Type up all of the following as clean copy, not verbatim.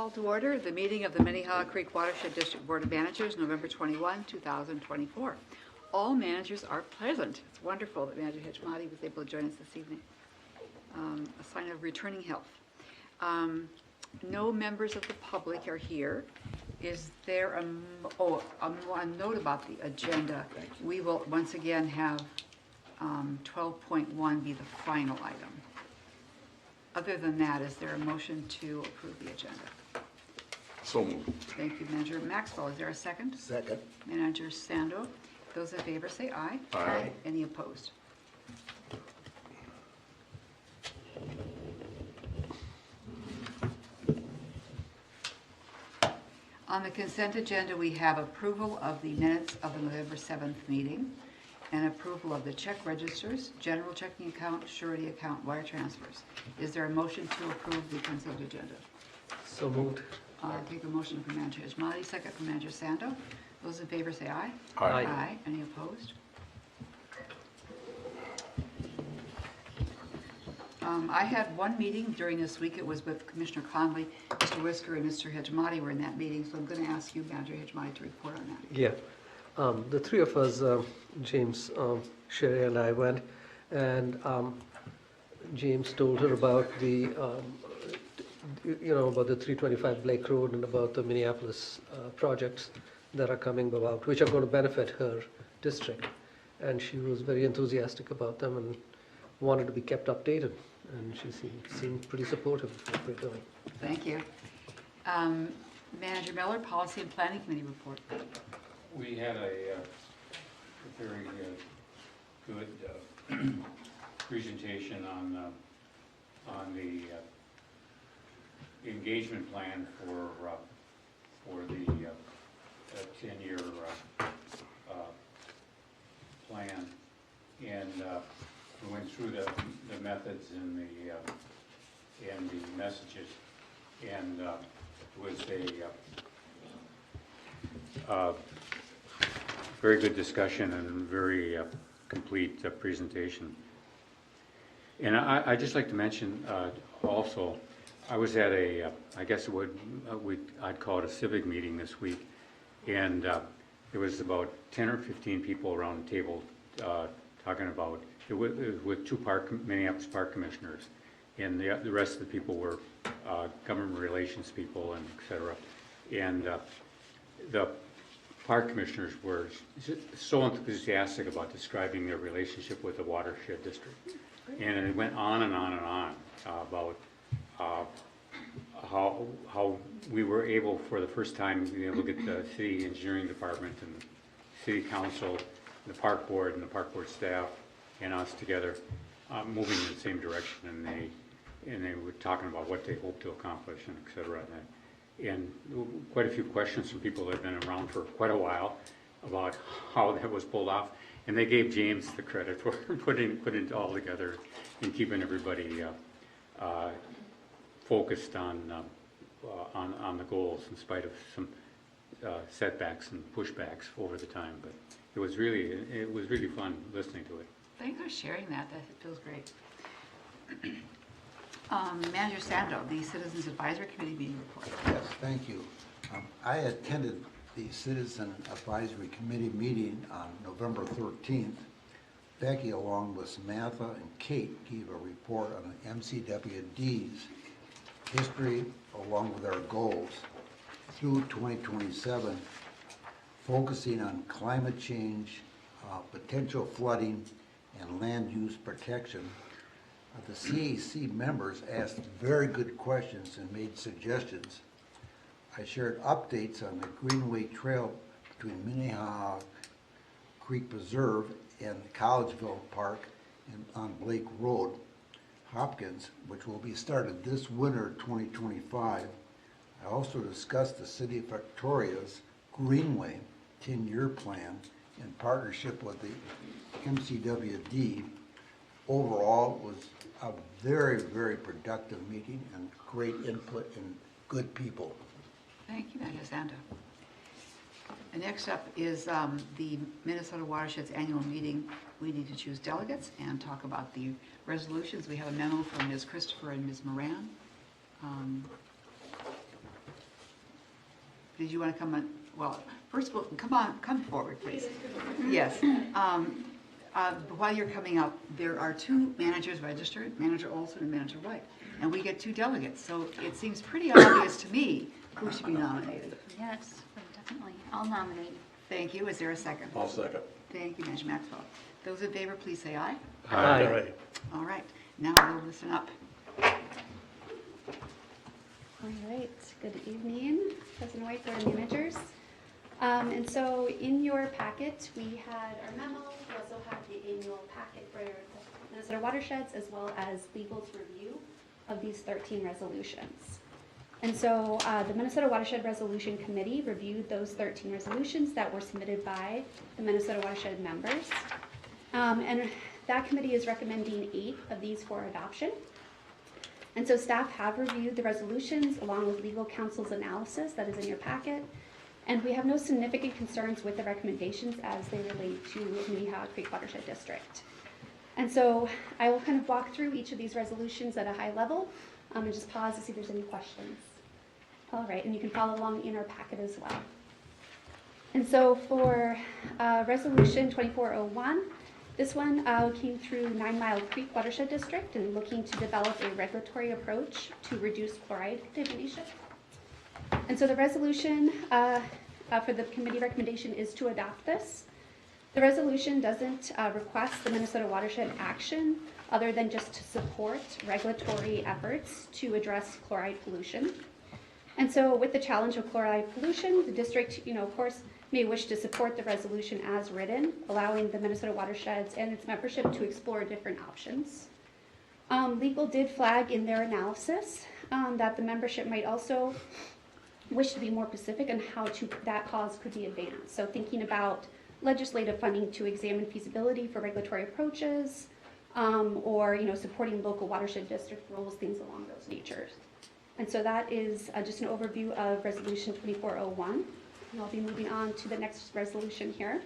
Call to order the meeting of the Minnehaha Creek Watershed District Board of Managers, November 21, 2024. All managers are present. It's wonderful that Manager Hejmati was able to join us this evening. A sign of returning health. No members of the public are here. Is there a note about the agenda? We will once again have 12.1 be the final item. Other than that, is there a motion to approve the agenda? So moved. Thank you, Manager Maxwell. Is there a second? Second. Manager Sando. Those in favor say aye. Aye. Any opposed? On the consent agenda, we have approval of the minutes of the November 7th meeting and approval of the check registers, general checking account, surety account, wire transfers. Is there a motion to approve the consent agenda? So moved. I'll take a motion from Manager Hejmati, second from Manager Sando. Those in favor say aye. Aye. Aye. Any opposed? I had one meeting during this week. It was with Commissioner Conley, Mr. Whisker, and Mr. Hejmati were in that meeting, so I'm going to ask you, Manager Hejmati, to report on that. Yeah, the three of us, James, Sherry, and I went, and James told her about the, about the 325 Blake Road and about the Minneapolis projects that are coming about, which are going to benefit her district. And she was very enthusiastic about them and wanted to be kept updated. And she seemed pretty supportive of what we're doing. Thank you. Manager Miller, Policy and Planning Committee report. We had a very good presentation on the engagement plan for the 10-year plan, and we went through the methods and the messages, and it was a very good discussion and very complete presentation. And I'd just like to mention also, I was at a, I guess I'd call it a civic meeting this week, and there was about 10 or 15 people around the table talking about, it was with two Minneapolis park commissioners, and the rest of the people were government relations people and et cetera. And the park commissioners were so enthusiastic about describing their relationship with the watershed district. And it went on and on and on about how we were able, for the first time, to be able to get the city engineering department and city council, the park board and the park board staff and us together moving in the same direction, and they were talking about what they hope to accomplish and et cetera. And quite a few questions from people that have been around for quite a while about how that was pulled off. And they gave James the credit for putting it all together and keeping everybody focused on the goals in spite of some setbacks and pushbacks over the time. But it was really fun listening to it. Thanks for sharing that. That feels great. Manager Sando, the Citizens Advisory Committee meeting report. Yes, thank you. I attended the Citizen Advisory Committee meeting on November 13th. Becky, along with Samantha and Kate, gave a report on the MCWD's history along with our goals through 2027, focusing on climate change, potential flooding, and land use protection. The CAC members asked very good questions and made suggestions. I shared updates on the Greenway Trail between Minnehaha Creek Preserve and Collegeville Park and on Blake Road, Hopkins, which will be started this winter 2025. I also discussed the City of Victoria's Greenway 10-year plan in partnership with the MCWD. Overall, it was a very, very productive meeting and great input and good people. Thank you, Manager Sando. And next up is the Minnesota Watershed's annual meeting. We need to choose delegates and talk about the resolutions. We have a memo from Ms. Christopher and Ms. Moran. did you want to come on? Well, first of all, come forward, please. Yes. While you're coming up, there are two managers registered, Manager Olson and Manager White, and we get two delegates. So it seems pretty obvious to me who should be nominated. Yes, definitely. I'll nominate. Thank you. Is there a second? I'll second. Thank you, Manager Maxwell. Those in favor, please say aye. Aye. All right. Now we'll listen up. All right, good evening, President White, Board of Managers. And so in your packet, we had our memo, we also had the annual packet for Minnesota Watersheds, as well as legal's review of these 13 resolutions. And so the Minnesota Watershed Resolution Committee reviewed those 13 resolutions that were submitted by the Minnesota Watershed members. And that committee is recommending 8 of these for adoption. And so staff have reviewed the resolutions along with legal counsel's analysis that is in your packet. And we have no significant concerns with the recommendations as they relate to Minnehaha Creek Watershed District. And so I will kind of walk through each of these resolutions at a high level and just pause to see if there's any questions. All right, and you can follow along in our packet as well. And so for Resolution 2401, this one came through 9 Mile Creek Watershed District and looking to develop a regulatory approach to reduce chloride contamination. And so the resolution for the committee recommendation is to adopt this. The resolution doesn't request the Minnesota Watershed action other than just to support regulatory efforts to address chloride pollution. And so with the challenge of chloride pollution, the district, of course, may wish to support the resolution as written, allowing the Minnesota Watersheds and its membership to explore different options. Legal did flag in their analysis that the membership might also wish to be more specific on how that cause could be advanced. So thinking about legislative funding to examine feasibility for regulatory approaches, or supporting local watershed district rules, things along those natures. And so that is just an overview of Resolution 2401. And I'll be moving on to the next resolution here,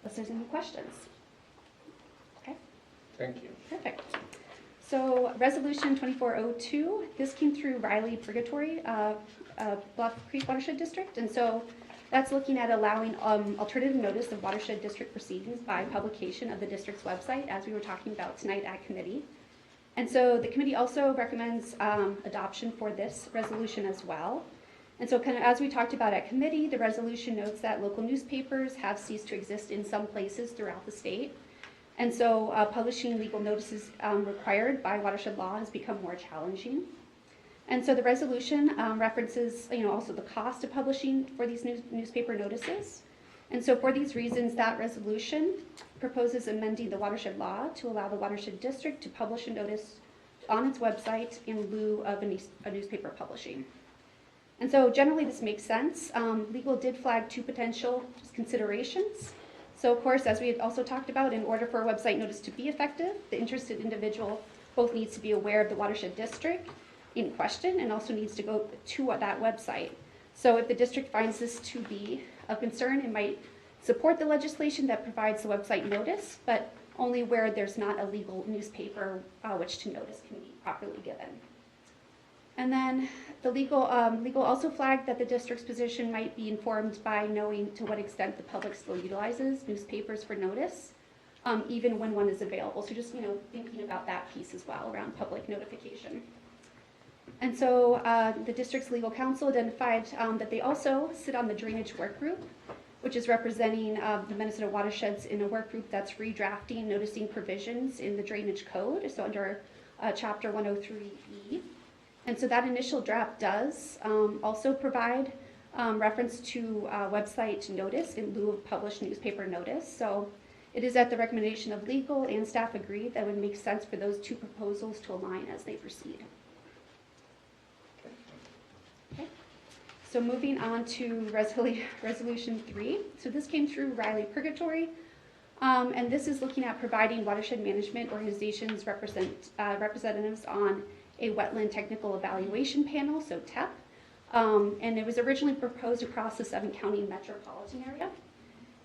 unless there's any questions. Okay. Thank you. Perfect. So Resolution 2402, this came through Riley Purgatory, Bluff Creek Watershed District. And so that's looking at allowing alternative notice of watershed district proceedings by publication of the district's website, as we were talking about tonight at committee. And so the committee also recommends adoption for this resolution as well. And so kind of as we talked about at committee, the resolution notes that local newspapers have ceased to exist in some places throughout the state. And so publishing legal notices required by watershed law has become more challenging. And so the resolution references, also the cost of publishing for these newspaper notices. And so for these reasons, that resolution proposes amending the watershed law to allow the watershed district to publish a notice on its website in lieu of a newspaper publishing. And so generally this makes sense. Legal did flag 2 potential considerations. So of course, as we had also talked about, in order for a website notice to be effective, the interested individual both needs to be aware of the watershed district in question and also needs to go to that website. So if the district finds this to be of concern, it might support the legislation that provides the website notice, but only where there's not a legal newspaper which to notice can be properly given. And then the legal also flagged that the district's position might be informed by knowing to what extent the public still utilizes newspapers for notice, even when one is available. So just thinking about that piece as well around public notification. And so the district's legal counsel identified that they also sit on the drainage work group, which is representing the Minnesota watersheds in a work group that's redrafting noticing provisions in the drainage code, so under chapter 103E. And so that initial draft does also provide reference to website notice in lieu of published newspaper notice. So it is at the recommendation of legal and staff agreed that it would make sense for those 2 proposals to align as they proceed. Okay. So moving on to Resolution 3. So this came through Riley Purgatory. And this is looking at providing watershed management organizations representatives on a wetland technical evaluation panel, so TEP. And it was originally proposed across the 7-county metropolitan area.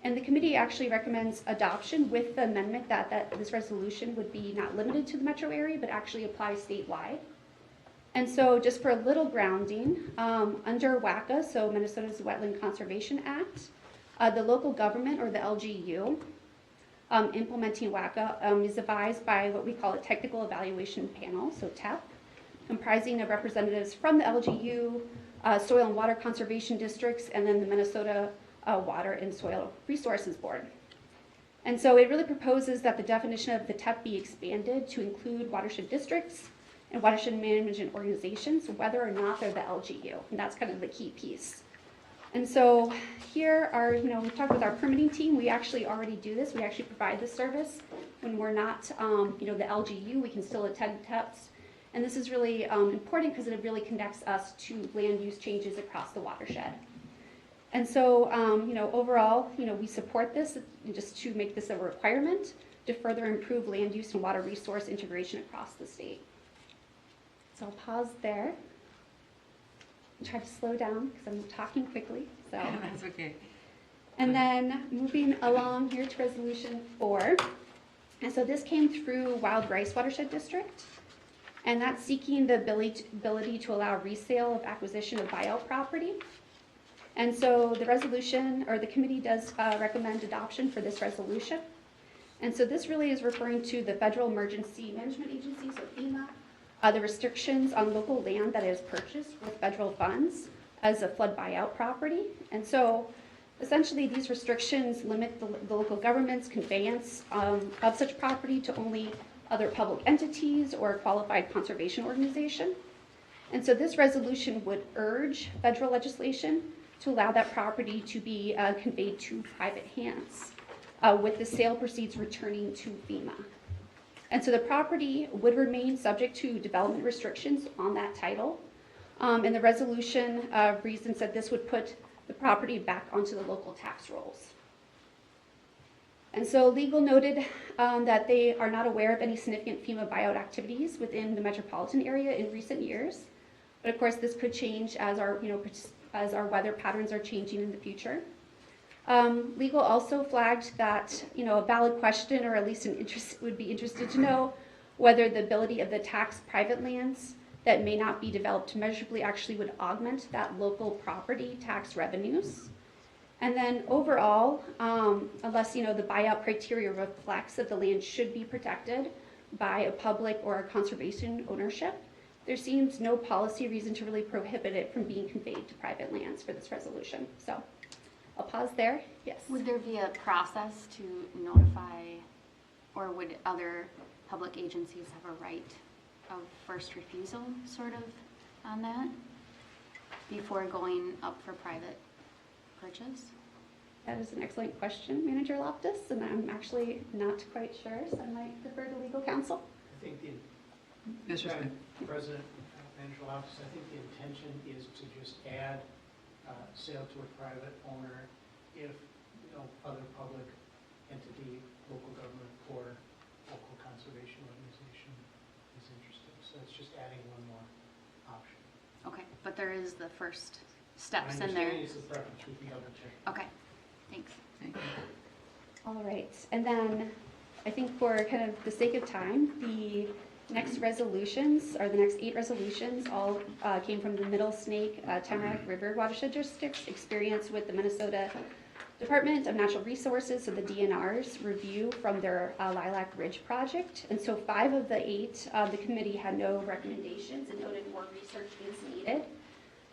And the committee actually recommends adoption with the amendment that this resolution would be not limited to the metro area, but actually apply statewide. And so just for a little grounding, under WACA, so Minnesota's Wetland Conservation Act, the local government, or the LGU, implementing WACA is advised by what we call a Technical Evaluation Panel, so TEP, comprising of representatives from the LGU, Soil and Water Conservation Districts, and then the Minnesota Water and Soil Resources Board. And so it really proposes that the definition of the TEP be expanded to include watershed districts and watershed management organizations, whether or not they're the LGU, and that's kind of the key piece. And so here are, we've talked with our permitting team, we actually already do this, we actually provide this service. When we're not, the LGU, we can still attend TEPs. And this is really important because it really connects us to land use changes across the watershed. And so, overall, we support this just to make this a requirement to further improve land use and water resource integration across the state. So I'll pause there. Try to slow down because I'm talking quickly. So That's okay. and then moving along here to resolution 4. And so this came through Wild Rice Watershed District. And that's seeking the ability to allow resale of acquisition of buyout property. And so the resolution, or the committee does recommend adoption for this resolution. And so this really is referring to the Federal Emergency Management Agency, so FEMA, the restrictions on local land that is purchased with federal funds as a flood buyout property. And so essentially these restrictions limit the local government's conveyance of such property to only other public entities or a qualified conservation organization. And so this resolution would urge federal legislation to allow that property to be conveyed to private hands, with the sale proceeds returning to FEMA. And so the property would remain subject to development restrictions on that title. And the resolution reasons that this would put the property back onto the local tax rolls. And so legal noted that they are not aware of any significant FEMA buyout activities within the metropolitan area in recent years. But of course, this could change as our weather patterns are changing in the future. Legal also flagged that, a valid question, or at least would be interested to know whether the ability of the taxed private lands that may not be developed measurably actually would augment that local property tax revenues. And then overall, unless, the buyout criteria reflects that the land should be protected by a public or a conservation ownership, there seems no policy reason to really prohibit it from being conveyed to private lands for this resolution. So I'll pause there. Yes. Would there be a process to notify, or would other public agencies have a right of first refusal, sort of, on that before going up for private purchase? That is an excellent question, Manager Loftus, and I'm actually not quite sure, so I might defer to legal counsel. I think Mr. Smith. President, Manager Loftus, I think the intention is to just add sale to a private owner if other public entity, local government, or local conservation organization is interested. So it's just adding one more option. Okay, but there is the first steps My in there. understanding is the preference would be double check. Okay, thanks. Thank you. All right, and then I think for kind of the sake of time, the next resolutions, or the next 8 resolutions, all came from the Middle Snake Tamarack River Watershed District's experience with the Minnesota Department of Natural Resources, so the DNR's review from their Lilac Ridge project. And so 5 of the 8, the committee had no recommendations and noted more research is needed.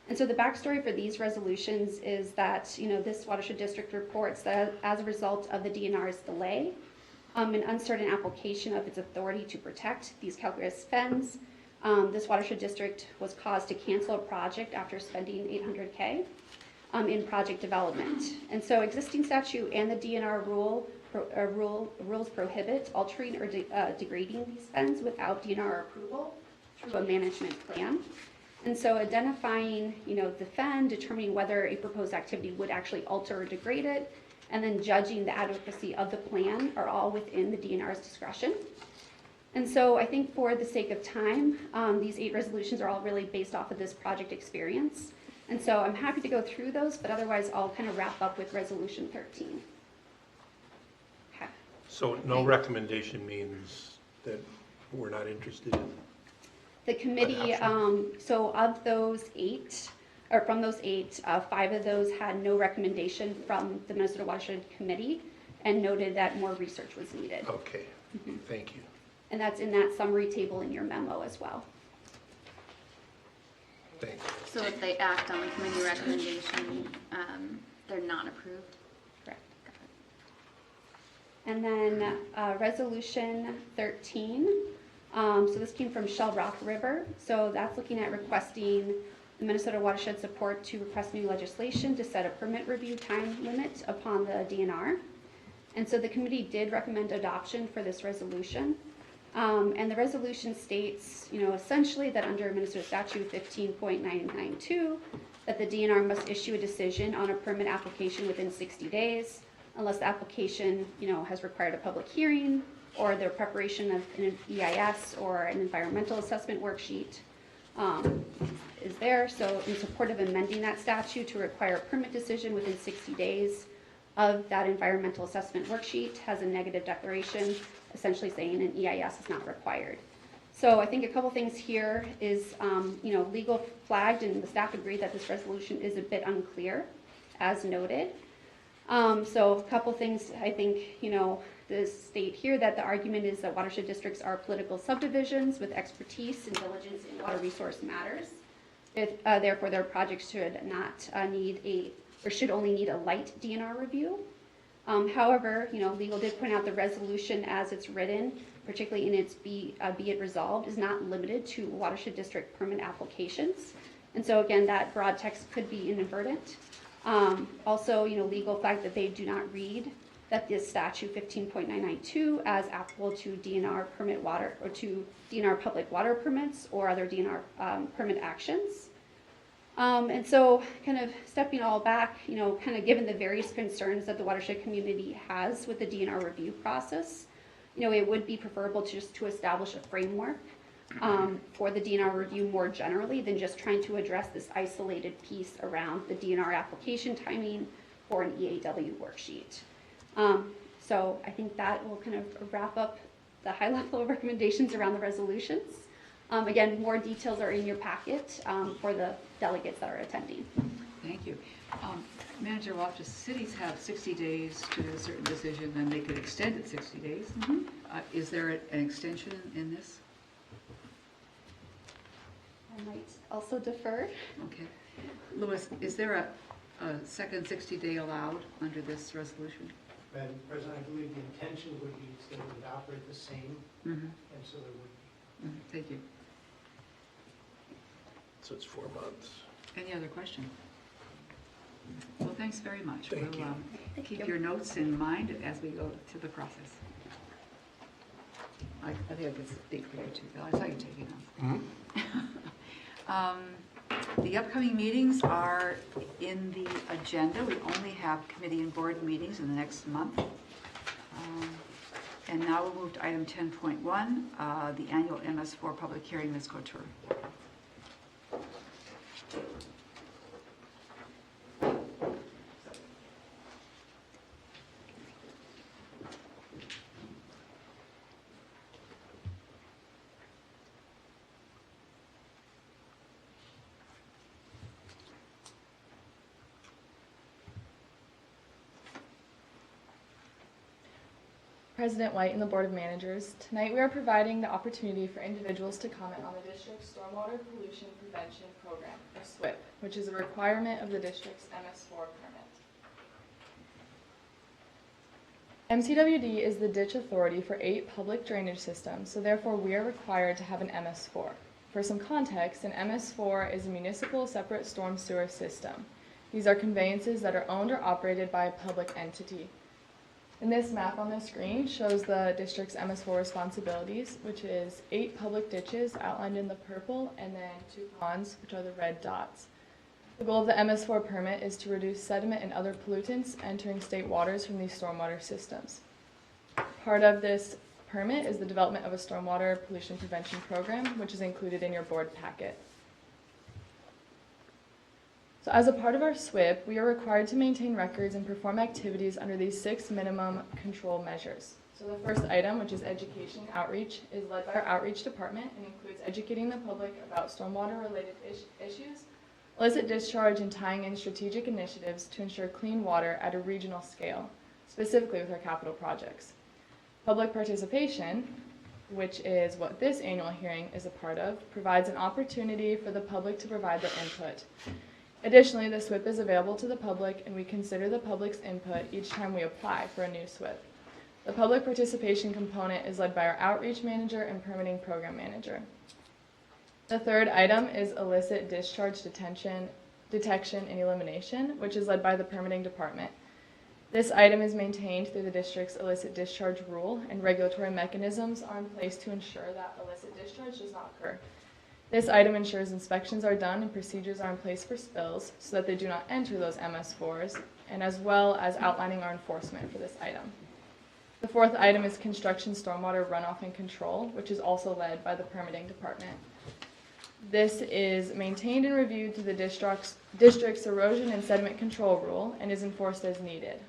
And so the backstory for these resolutions is that, this watershed district reports that as a result of the DNR's delay, an uncertain application of its authority to protect these calcareous fens, this watershed district was caused to cancel a project after spending $800K in project development. And so existing statute and the DNR rules prohibit altering or degrading these fens without DNR approval through a management plan. And so identifying, the fen, determining whether a proposed activity would actually alter or degrade it, and then judging the adequacy of the plan are all within the DNR's discretion. And so I think for the sake of time, these 8 resolutions are all really based off of this project experience. And so I'm happy to go through those, but otherwise I'll kind of wrap up with resolution 13. Okay. So no recommendation means that we're not interested in? The committee, so of those 8, or from those 8, 5 of those had no recommendation from the Minnesota Watershed Committee and noted that more research was needed. Okay, thank you. And that's in that summary table in your memo as well. Thank you. So if they act on the committee recommendation, they're not approved? Correct. And then resolution 13. So this came from Shell Rock River. So that's looking at requesting the Minnesota Watershed Support to request new legislation to set a permit review time limit upon the DNR. And so the committee did recommend adoption for this resolution. And the resolution states, essentially that under Minnesota Statute 15.992, that the DNR must issue a decision on a permit application within 60 days, unless the application, has required a public hearing or the preparation of an EIS or an environmental assessment worksheet is there. So in support of amending that statute to require a permit decision within 60 days of that environmental assessment worksheet has a negative declaration, essentially saying an EIS is not required. So I think a couple things here is, legal flagged, and the staff agreed that this resolution is a bit unclear, as noted. So a couple things, I think, the state here that the argument is that watershed districts are political subdivisions with expertise and diligence in water resource matters. Therefore, their projects should not should only need a light DNR review. However, legal did point out the resolution as it's written, particularly in its be it resolved, is not limited to watershed district permit applications. And so again, that broad text could be inadvertent. Also, legal flagged that they do not read that this statute 15.992 as applicable to DNR permit water or to DNR public water permits or other DNR permit actions. And so kind of stepping all back, kind of given the various concerns that the watershed community has with the DNR review process, it would be preferable to establish a framework for the DNR review more generally than just trying to address this isolated piece around the DNR application timing for an EAW worksheet. So I think that will kind of wrap up the high level of recommendations around the resolutions. Again, more details are in your packet for the delegates that are attending. Thank you. Manager Loftus, cities have 60 days to do a certain decision, then they could extend it 60 days. Is there an extension in this? I might also defer. Okay. Louis, is there a second 60-day allowed under this resolution? Madam President, I believe the intention would be that it would operate the same, and so there would be. Thank you. So it's 4 months. Any other questions? Well, thanks very much. Thank you. Keep your notes in mind as we go through the process. I think I could speak for you too, Bill. I saw you taking notes. The upcoming meetings are in the agenda. We only have committee and board meetings in the next month. And now we'll move to item 10.1, the annual MS4 public hearing, Ms. Couture. President White and the Board of Managers, tonight we are providing the opportunity for individuals to comment on the district's Stormwater Pollution Prevention Program, or SWIP, which is a requirement of the district's MS4 permit. MCWD is the ditch authority for 8 public drainage systems, so therefore we are required to have an MS4. For some context, an MS4 is a municipal separate storm sewer system. These are conveyances that are owned or operated by a public entity. And this map on the screen shows the district's MS4 responsibilities, which is 8 public ditches outlined in the purple and then 2 ponds, which are the red dots. The goal of the MS4 permit is to reduce sediment and other pollutants entering state waters from these stormwater systems. Part of this permit is the development of a stormwater pollution prevention program, which is included in your board packet. So as a part of our SWIP, we are required to maintain records and perform activities under these 6 minimum control measures. So the first item, which is education outreach, is led by our outreach department and includes educating the public about stormwater-related issues, illicit discharge, and tying in strategic initiatives to ensure clean water at a regional scale, specifically with our capital projects. Public participation, which is what this annual hearing is a part of, provides an opportunity for the public to provide their input. Additionally, the SWIP is available to the public, and we consider the public's input each time we apply for a new SWIP. The public participation component is led by our outreach manager and permitting program manager. The third item is illicit discharge detection, and elimination, which is led by the permitting department. This item is maintained through the district's illicit discharge rule, and regulatory mechanisms are in place to ensure that illicit discharge does not occur. This item ensures inspections are done and procedures are in place for spills so that they do not enter those MS4s, and as well as outlining our enforcement for this item. The fourth item is construction stormwater runoff and control, which is also led by the permitting department. This is maintained and reviewed through the district's erosion and sediment control rule and is enforced as needed.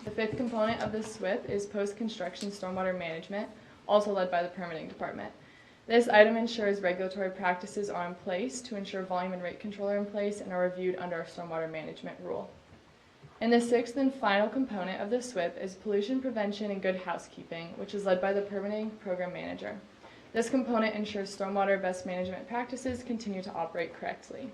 The fifth component of this SWIP is post-construction stormwater management, also led by the permitting department. This item ensures regulatory practices are in place to ensure volume and rate control are in place and are reviewed under our stormwater management rule. And the sixth and final component of the SWIP is pollution prevention and good housekeeping, which is led by the permitting program manager. This component ensures stormwater best management practices continue to operate correctly.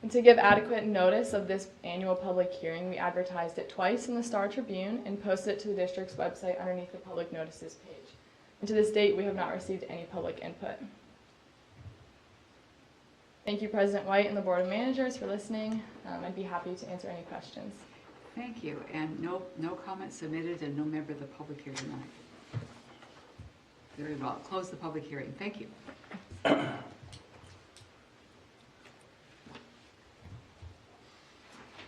And to give adequate notice of this annual public hearing, we advertised it twice in the Star Tribune and posted it to the district's website underneath the public notices page. And to this date, we have not received any public input. Thank you, President White and the Board of Managers, for listening. I'd be happy to answer any questions. Thank you. And no comments submitted and no member of the public here tonight. Very well. Close the public hearing. Thank you.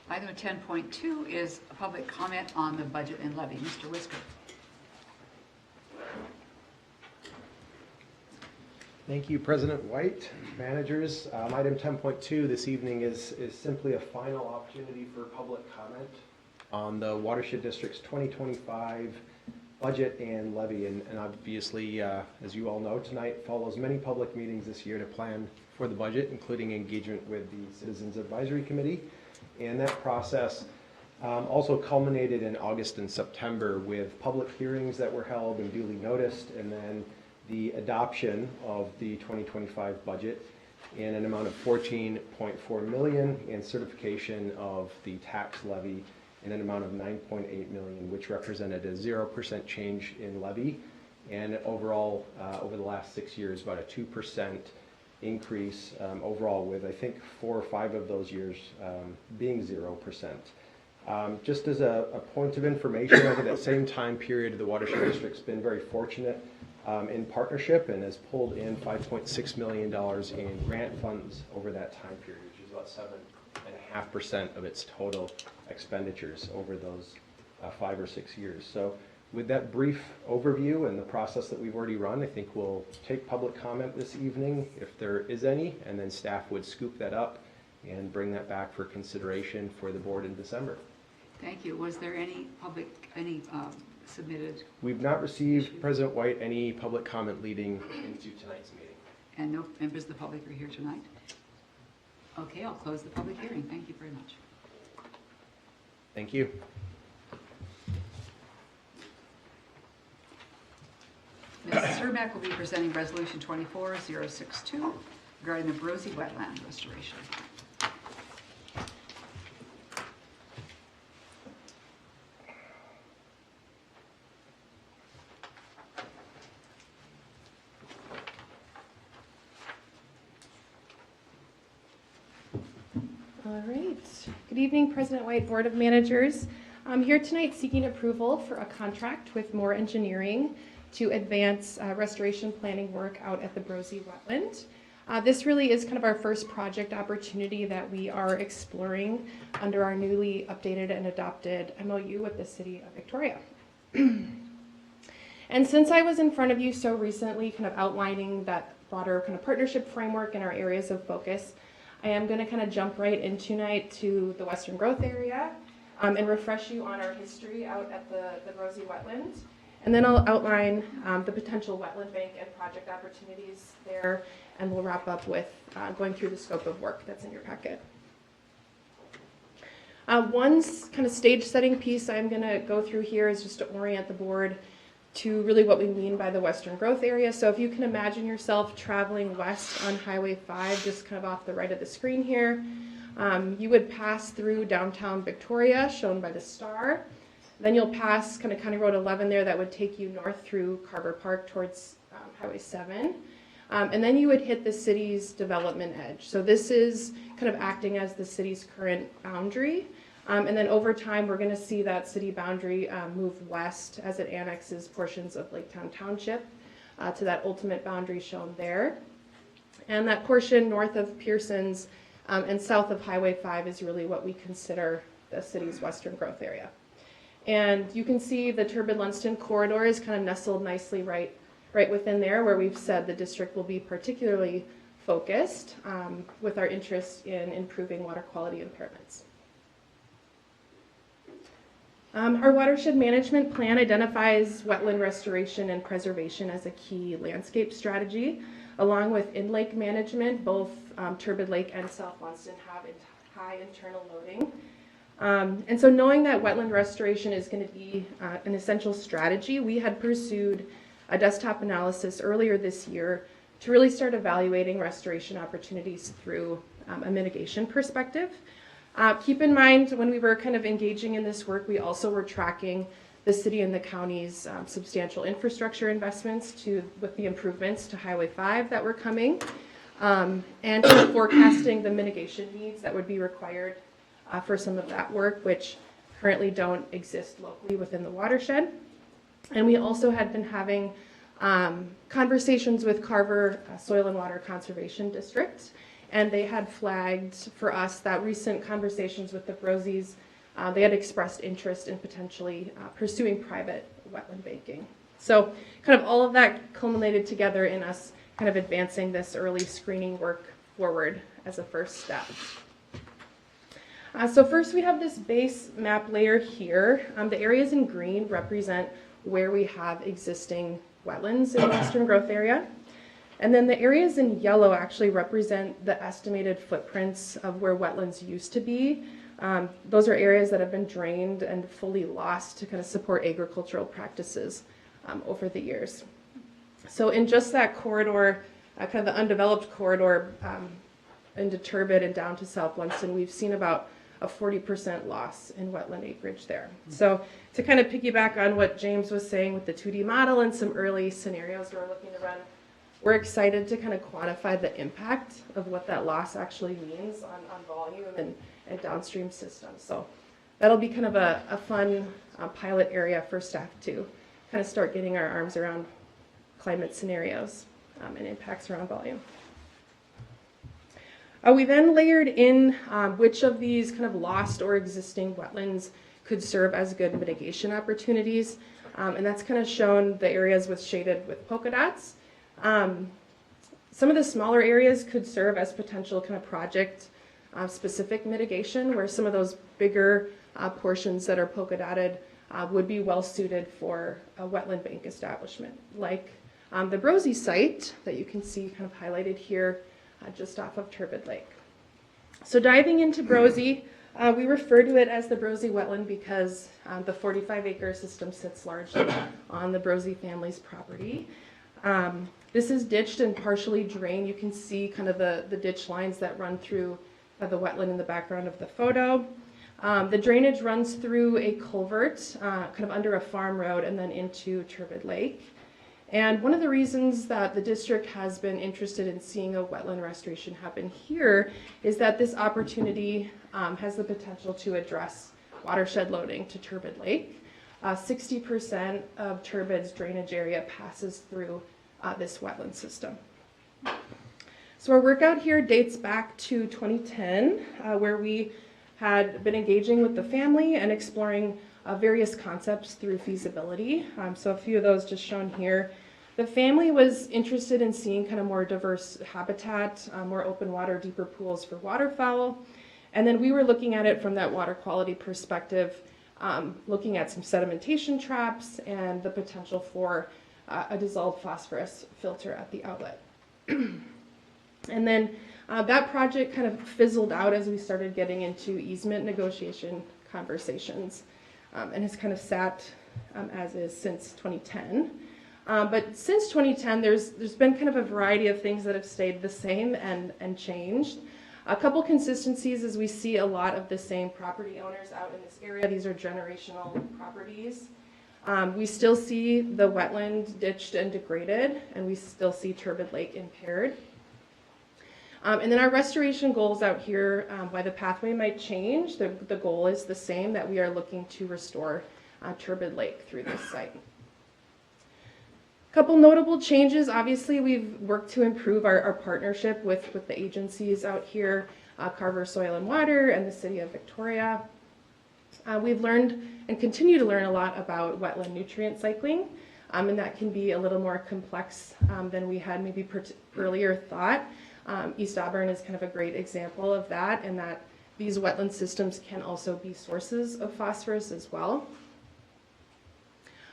Item 10.2 is a public comment on the budget and levy. Mr. Whisker. Thank you, President White, managers. Item 10.2 this evening is simply a final opportunity for public comment on the Watershed District's 2025 budget and levy. And obviously, as you all know, tonight follows many public meetings this year to plan for the budget, including engagement with the Citizens Advisory Committee. And that process also culminated in August and September with public hearings that were held and duly noticed, and then the adoption of the 2025 budget in an amount of $14.4 million and certification of the tax levy in an amount of $9.8 million, which represented a 0% change in levy, and overall, over the last 6 years, about a 2% increase overall, with I think 4 or 5 of those years being 0%. Just as a point of information, over that same time period, the Watershed District's been very fortunate in partnership and has pulled in $5.6 million in grant funds over that time period, which is about 7.5% of its total expenditures over those 5 or 6 years. So with that brief overview and the process that we've already run, I think we'll take public comment this evening if there is any, and then staff would scoop that up and bring that back for consideration for the board in December. Thank you. Was there any submitted? We've not received, President White, any public comment leading into tonight's meeting. And no members of the public are here tonight? Okay, I'll close the public hearing. Thank you very much. Thank you. Ms. Cermak will be presenting Resolution 24062 regarding the Borosi Wetland Restoration. All right. Good evening, President White, Board of Managers. I'm here tonight seeking approval for a contract with Moore Engineering to advance restoration planning work out at the Borosi Wetland. This really is kind of our first project opportunity that we are exploring under our newly updated and adopted MOU with the City of Victoria. And since I was in front of you so recently, kind of outlining that broader kind of partnership framework and our areas of focus, I am going to kind of jump right in tonight to the Western Growth Area, and refresh you on our history out at the Rosie Wetland. And then I'll outline the potential wetland bank and project opportunities there, and we'll wrap up with going through the scope of work that's in your packet. One kind of stage setting piece I'm going to go through here is just to orient the board to really what we mean by the Western Growth Area. So if you can imagine yourself traveling west on Highway 5, just kind of off the right of the screen here, you would pass through downtown Victoria, shown by the star. Then you'll pass kind of County Road 11 there, that would take you north through Carver Park towards Highway 7. And then you would hit the city's development edge. So this is kind of acting as the city's current boundary. And then over time, we're going to see that city boundary move west as it annexes portions of Laketown Township to that ultimate boundary shown there. And that portion north of Pearson's and south of Highway 5 is really what we consider the city's Western Growth Area. And you can see the Turbid-Lunston corridor is kind of nestled nicely right within there, where we've said the district will be particularly focused with our interest in improving water quality impairments. Our watershed management plan identifies wetland restoration and preservation as a key landscape strategy, along with in-lake management. Both Turbid Lake and South Lunston have high internal loading. And so knowing that wetland restoration is going to be an essential strategy, we had pursued a desktop analysis earlier this year to really start evaluating restoration opportunities through a mitigation perspective. Keep in mind, when we were kind of engaging in this work, we also were tracking the city and the county's substantial infrastructure investments with the improvements to Highway 5 that were coming, and kind of forecasting the mitigation needs that would be required for some of that work, which currently don't exist locally within the watershed. And we also had been having conversations with Carver Soil and Water Conservation District, and they had flagged for us that recent conversations with the Brosies, they had expressed interest in potentially pursuing private wetland banking. So kind of all of that culminated together in us kind of advancing this early screening work forward as a first step. So first we have this base map layer here. The areas in green represent where we have existing wetlands in the Western Growth Area. And then the areas in yellow actually represent the estimated footprints of where wetlands used to be. Those are areas that have been drained and fully lost to kind of support agricultural practices over the years. So in just that corridor, kind of the undeveloped corridor into Turbid and down to South Lunston, we've seen about a 40% loss in wetland acreage there. So to kind of piggyback on what James was saying with the 2D model and some early scenarios we're looking to run, we're excited to kind of quantify the impact of what that loss actually means on volume and downstream systems. So that'll be kind of a fun pilot area for staff to kind of start getting our arms around climate scenarios and impacts around volume. We then layered in which of these kind of lost or existing wetlands could serve as good mitigation opportunities. And that's kind of shown the areas shaded with polka dots. Some of the smaller areas could serve as potential kind of project specific mitigation, where some of those bigger portions that are polka dotted would be well suited for a wetland bank establishment, like the Brosie site that you can see kind of highlighted here just off of Turbid Lake. So diving into Brosie, we refer to it as the Brosie wetland because the 45-acre system sits largely on the Brosie family's property. This is ditched and partially drained. You can see kind of the ditch lines that run through the wetland in the background of the photo. The drainage runs through a culvert kind of under a farm road and then into Turbid Lake. And one of the reasons that the district has been interested in seeing a wetland restoration happen here is that this opportunity has the potential to address watershed loading to Turbid Lake. 60% of Turbid's drainage area passes through this wetland system. So our work out here dates back to 2010, where we had been engaging with the family and exploring various concepts through feasibility. So a few of those just shown here. The family was interested in seeing kind of more diverse habitat, more open water, deeper pools for waterfowl. And then we were looking at it from that water quality perspective, looking at some sedimentation traps and the potential for a dissolved phosphorus filter at the outlet. And then that project kind of fizzled out as we started getting into easement negotiation conversations, and has kind of sat as is since 2010. But since 2010, there's been kind of a variety of things that have stayed the same and changed. A couple consistencies is we see a lot of the same property owners out in this area. These are generational properties. We still see the wetland ditched and degraded, and we still see Turbid Lake impaired. And then our restoration goals out here, while the pathway might change, the goal is the same, that we are looking to restore Turbid Lake through this site. Couple notable changes. Obviously, we've worked to improve our partnership with the agencies out here, Carver Soil and Water and the City of Victoria. We've learned and continue to learn a lot about wetland nutrient cycling, and that can be a little more complex than we had maybe earlier thought. East Auburn is kind of a great example of that, and that these wetland systems can also be sources of phosphorus as well.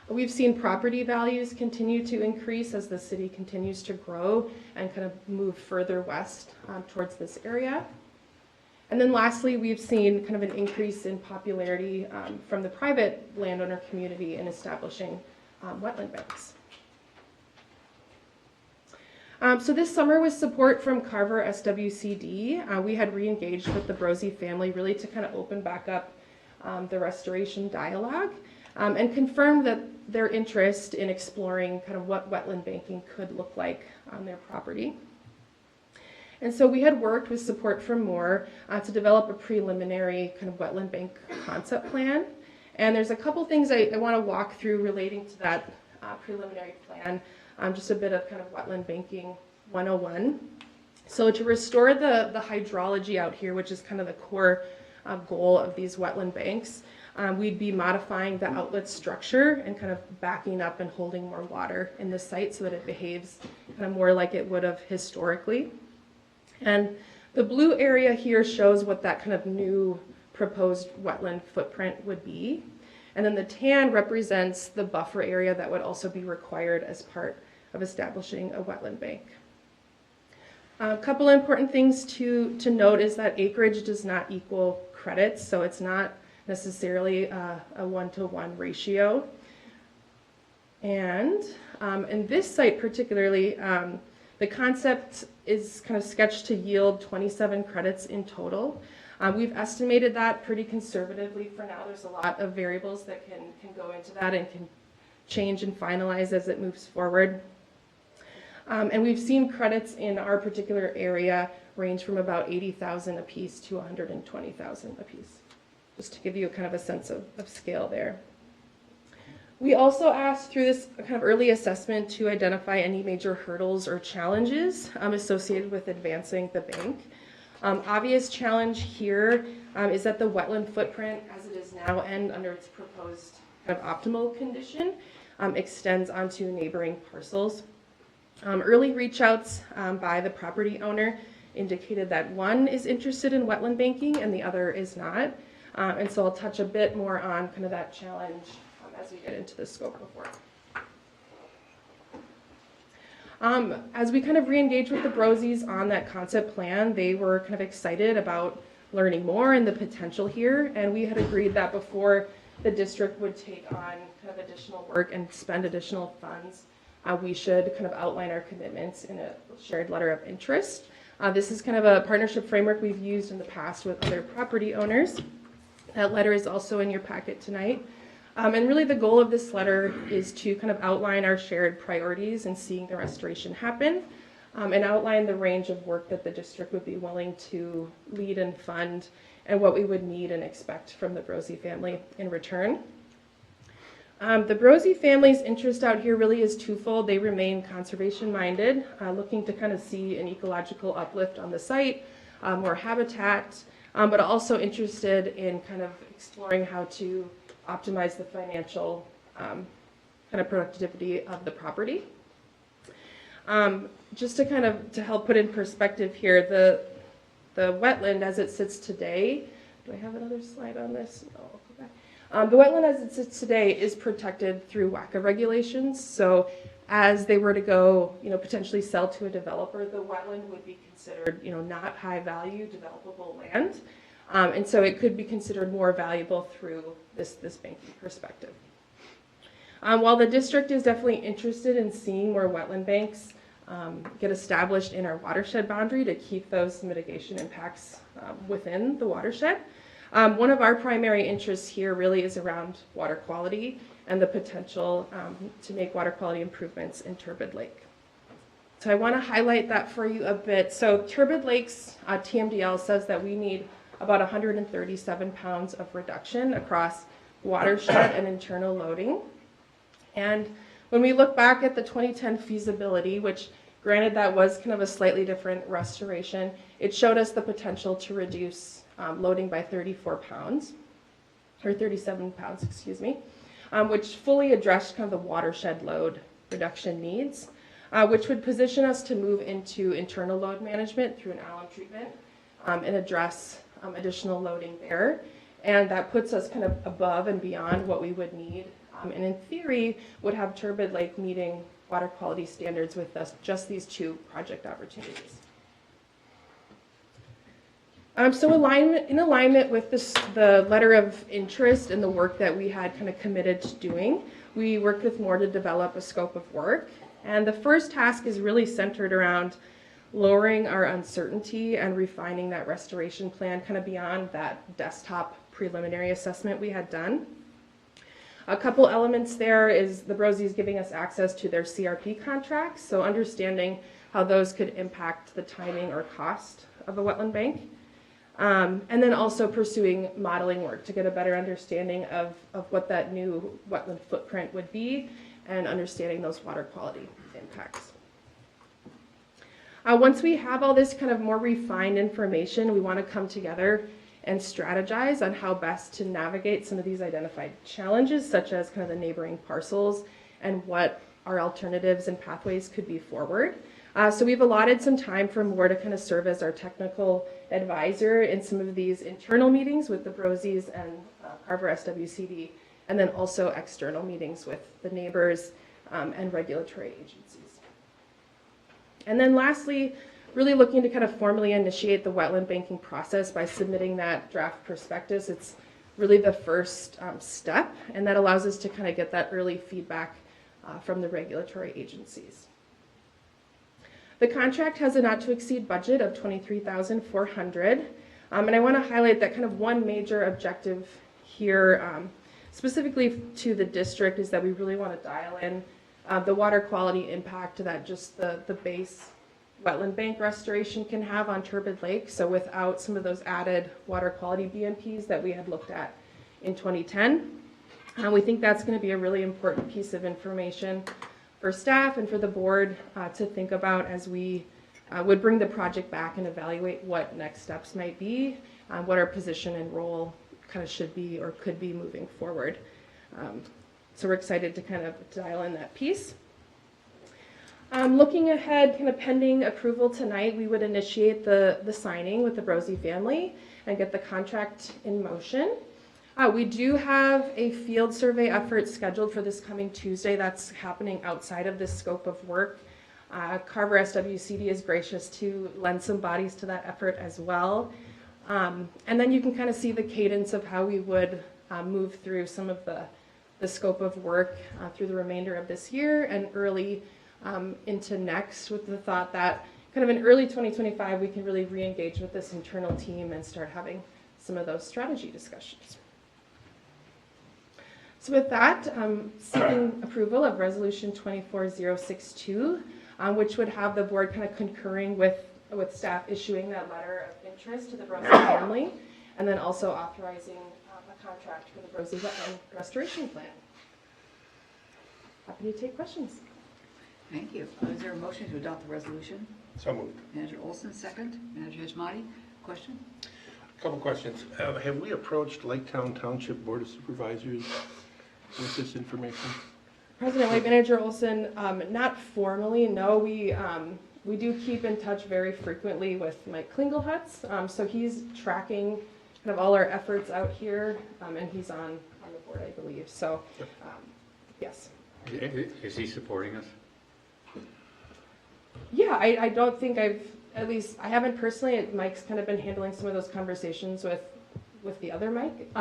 We've seen property values continue to increase as the city continues to grow and kind of move further west towards this area. And then lastly, we've seen kind of an increase in popularity from the private landowner community in establishing wetland banks. So this summer, with support from Carver SWCD, we had re-engaged with the Brosey family really to kind of open back up the restoration dialogue and confirm that their interest in exploring kind of what wetland banking could look like on their property. And so we had worked with support from Moore to develop a preliminary kind of wetland bank concept plan. And there's a couple things I want to walk through relating to that preliminary plan. Just a bit of kind of wetland banking 101. So to restore the hydrology out here, which is kind of the core goal of these wetland banks, we'd be modifying the outlet structure and kind of backing up and holding more water in the site so that it behaves kind of more like it would have historically. And the blue area here shows what that kind of new proposed wetland footprint would be. And then the tan represents the buffer area that would also be required as part of establishing a wetland bank. A couple important things to note is that acreage does not equal credits, so it's not necessarily a one-to-one ratio. And in this site particularly, the concept is kind of sketched to yield 27 credits in total. We've estimated that pretty conservatively for now. There's a lot of variables that can go into that and can change and finalize as it moves forward. And we've seen credits in our particular area range from about 80,000 apiece to 120,000 apiece, just to give you kind of a sense of scale there. We also asked through this kind of early assessment to identify any major hurdles or challenges associated with advancing the bank. Obvious challenge here is that the wetland footprint as it is now and under its proposed kind of optimal condition extends onto neighboring parcels. Early reach outs by the property owner indicated that one is interested in wetland banking and the other is not. And so I'll touch a bit more on kind of that challenge as we get into the scope of work. As we kind of re-engage with the Brosies on that concept plan, they were kind of excited about learning more and the potential here, and we had agreed that before the district would take on kind of additional work and spend additional funds, we should kind of outline our commitments in a shared letter of interest. This is kind of a partnership framework we've used in the past with other property owners. That letter is also in your packet tonight. And really the goal of this letter is to kind of outline our shared priorities in seeing the restoration happen, and outline the range of work that the district would be willing to lead and fund and what we would need and expect from the Brosey family in return. The Brosey family's interest out here really is twofold. They remain conservation minded, looking to kind of see an ecological uplift on the site, more habitat, but also interested in kind of exploring how to optimize the financial kind of productivity of the property. Just to kind of to help put in perspective here, the the wetland as it sits today, do I have another slide on this? No, I'll go back. The wetland as it sits today is protected through WACA regulations. So as they were to go, potentially sell to a developer, the wetland would be considered, not high value developable land. And so it could be considered more valuable through this banking perspective. While the district is definitely interested in seeing more wetland banks get established in our watershed boundary to keep those mitigation impacts within the watershed, one of our primary interests here really is around water quality and the potential to make water quality improvements in Turbid Lake. So I want to highlight that for you a bit. So Turbid Lake's TMDL says that we need about 137 pounds of reduction across watershed and internal loading. And when we look back at the 2010 feasibility, which granted that was kind of a slightly different restoration, it showed us the potential to reduce loading by 34 pounds, or 37 pounds, excuse me, which fully addressed kind of the watershed load reduction needs, which would position us to move into internal load management through an alum treatment and address additional loading there. And that puts us kind of above and beyond what we would need. And in theory, would have Turbid Lake meeting water quality standards with just these two project opportunities. So in alignment with the letter of interest and the work that we had kind of committed to doing, we worked with MORE to develop a scope of work. And the first task is really centered around lowering our uncertainty and refining that restoration plan kind of beyond that desktop preliminary assessment we had done. A couple elements there is the BROSI giving us access to their CRP contracts, so understanding how those could impact the timing or cost of a wetland bank. And then also pursuing modeling work to get a better understanding of what that new wetland footprint would be and understanding those water quality impacts. Once we have all this kind of more refined information, we want to come together and strategize on how best to navigate some of these identified challenges, such as kind of the neighboring parcels and what our alternatives and pathways could be forward. So we've allotted some time for MORE to kind of serve as our technical advisor in some of these internal meetings with the BROSIs and Carver SWCD, and then also external meetings with the neighbors and regulatory agencies. And then lastly, really looking to kind of formally initiate the wetland banking process by submitting that draft prospectus. It's really the first step, and that allows us to kind of get that early feedback from the regulatory agencies. The contract has a not to exceed budget of $23,400, and I want to highlight that kind of one major objective here, specifically to the district, is that we really want to dial in the water quality impact that just the base wetland bank restoration can have on Turbid Lake. So without some of those added water quality BMPs that we had looked at in 2010, we think that's going to be a really important piece of information for staff and for the board to think about as we would bring the project back and evaluate what next steps might be, what our position and role kind of should be or could be moving forward. So we're excited to kind of dial in that piece. Looking ahead, kind of pending approval tonight, we would initiate the signing with the BROSI family and get the contract in motion. We do have a field survey effort scheduled for this coming Tuesday. That's happening outside of this scope of work. Carver SWCD is gracious to lend some bodies to that effort as well. And then you can kind of see the cadence of how we would move through some of the scope of work through the remainder of this year and early into next, with the thought that kind of in early 2025 we can really re-engage with this internal team and start having some of those strategy discussions. So with that, seeking approval of resolution 24062, which would have the board kind of concurring with staff issuing that letter of interest to the BROSI family, and then also authorizing a contract for the BROSI wetland restoration plan. Happy to take questions. Thank you. Is there a motion to adopt the resolution? So moved. Manager Olson, second. Manager Hajmati, question? A couple questions. Have we approached Laketown Township Board of Supervisors with this information? President White, Manager Olson, not formally, no. We We do keep in touch very frequently with Mike Klingelhutz, so he's tracking kind of all our efforts out here, and he's on the board, I believe, so, yes. Is he supporting us? Yeah, I don't think I haven't personally, Mike's kind of been handling some of those conversations with the other Mike.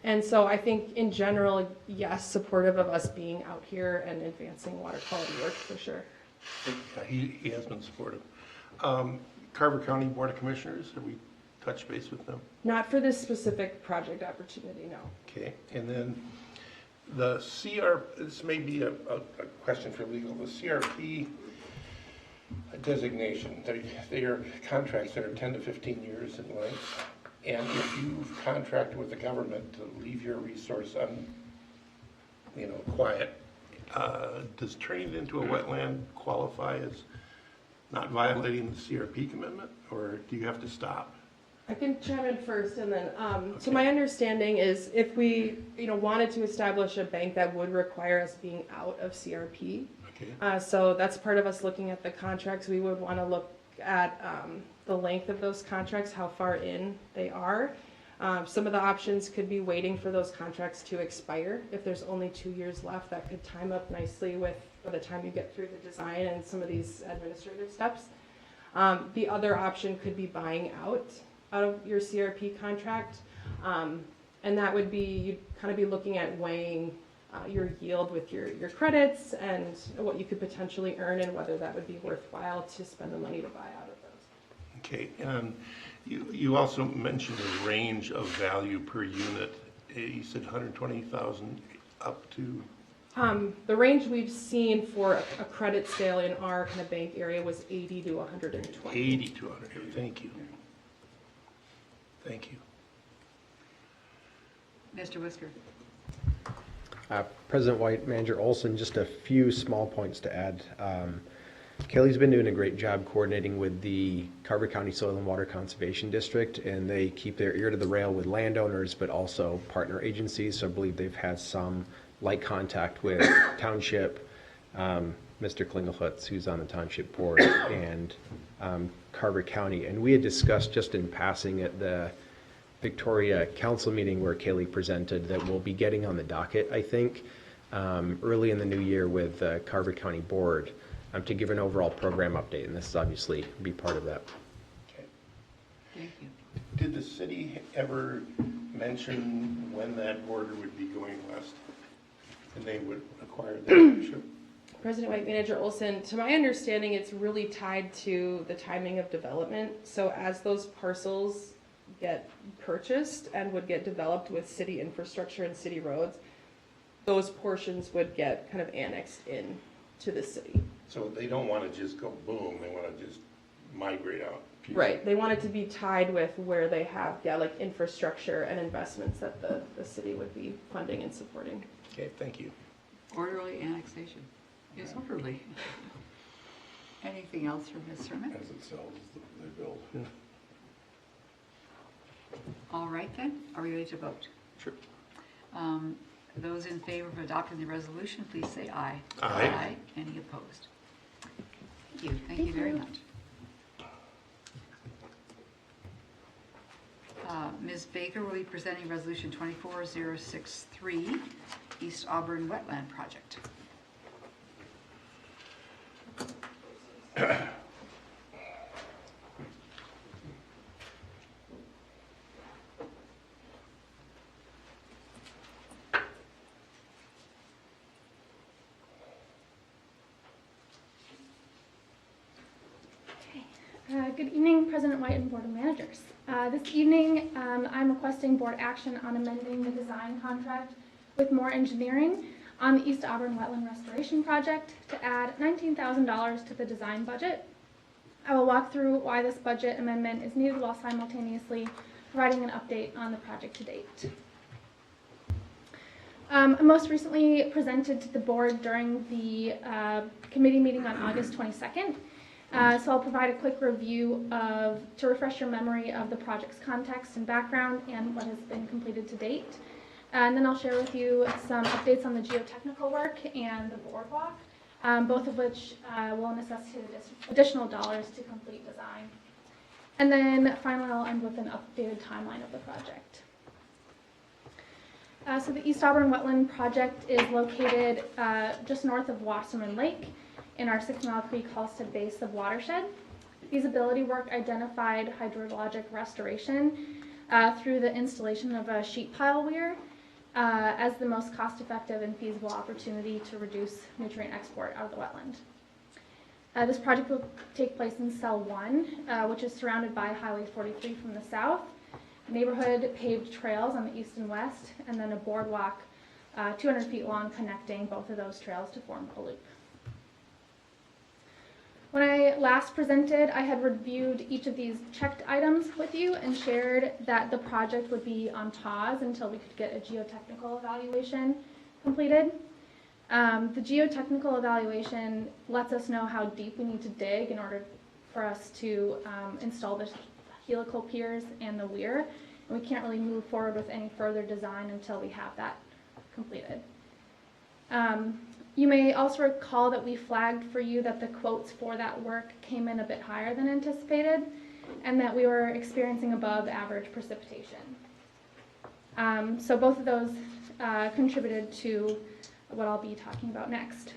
And so I think in general, yes, supportive of us being out here and advancing water quality work for sure. Yeah, he has been supportive. Carver County Board of Commissioners, have we touched base with them? Not for this specific project opportunity, no. Okay, and then the this may be a question for legal, the CRP designation, they are contracts that are 10 to 15 years in length. And if you've contracted with the government to leave your resource quiet, does turning it into a wetland qualify as not violating the CRP commitment, or do you have to stop? I can chime in first, and then, so my understanding is if we, wanted to establish a bank, that would require us being out of CRP. Okay. So that's part of us looking at the contracts. We would want to look at the length of those contracts, how far in they are. Some of the options could be waiting for those contracts to expire. If there's only 2 years left, that could time up nicely with by the time you get through the design and some of these administrative steps. The other option could be buying out of your CRP contract. And that would be, you'd kind of be looking at weighing your yield with your credits and what you could potentially earn and whether that would be worthwhile to spend the money to buy out of those. Okay, and you also mentioned a range of value per unit. You said 120,000 up to? The range we've seen for a credit sale in our kind of bank area was 80 to 120. 80 to 100, thank you. Thank you. Mr. Whisker. President White, Manager Olson, just a few small points to add. Kelly's been doing a great job coordinating with the Carver County Soil and Water Conservation District, and they keep their ear to the rail with landowners, but also partner agencies. So I believe they've had some light contact with Township, Mr. Klingelhutz, who's on the Township Board, and Carver County. And we had discussed just in passing at the Victoria Council meeting where Kaylee presented that we'll be getting on the docket, I think, early in the new year with the Carver County Board to give an overall program update, and this is obviously be part of that. Okay. Thank you. Did the city ever mention when that border would be going west and they would acquire that ownership? President White, Manager Olson, to my understanding, it's really tied to the timing of development. So as those parcels get purchased and would get developed with city infrastructure and city roads, those portions would get kind of annexed in to the city. So they don't want to just go boom, they want to just migrate out. Right, they want it to be tied with where they have, like infrastructure and investments that the city would be funding and supporting. Okay, thank you. Orderly annexation. Yes, orderly. Anything else from Ms. Sermon? As it sells, they build. Yeah. All right then, are we ready to vote? Sure. Those in favor of adopting the resolution, please say aye. Aye. Any opposed? Thank you. Thank you very much. Ms. Baker will be presenting Resolution 24063, East Auburn Wetland Project. Good evening, President White and Board of Managers. This evening, I'm requesting board action on amending the design contract with Moore Engineering on the East Auburn Wetland Restoration Project to add $19,000 to the design budget. I will walk through why this budget amendment is needed while simultaneously providing an update on the project to date. I most recently presented to the board during the committee meeting on August 22nd. So I'll provide a quick review to refresh your memory of the project's context and background and what has been completed to date. And then I'll share with you some updates on the geotechnical work and the boardwalk, both of which will necessitate additional dollars to complete design. And then finally, I'll end with an updated timeline of the project. So the East Auburn Wetland Project is located just north of Wasserman Lake in our 6 Mile Creek Halstead Base watershed. Feasibility work identified hydrologic restoration through the installation of a sheet pile weir as the most cost-effective and feasible opportunity to reduce nutrient export out of the wetland. This project will take place in Cell 1, which is surrounded by Highway 43 from the south, neighborhood paved trails on the east and west, and then a boardwalk 200 feet long connecting both of those trails to form a loop. When I last presented, I had reviewed each of these checked items with you and shared that the project would be on pause until we could get a geotechnical evaluation completed. The geotechnical evaluation lets us know how deep we need to dig in order for us to install the helical piers and the weir. And we can't really move forward with any further design until we have that completed. You may also recall that we flagged for you that the quotes for that work came in a bit higher than anticipated and that we were experiencing above average precipitation. So both of those contributed to what I'll be talking about next.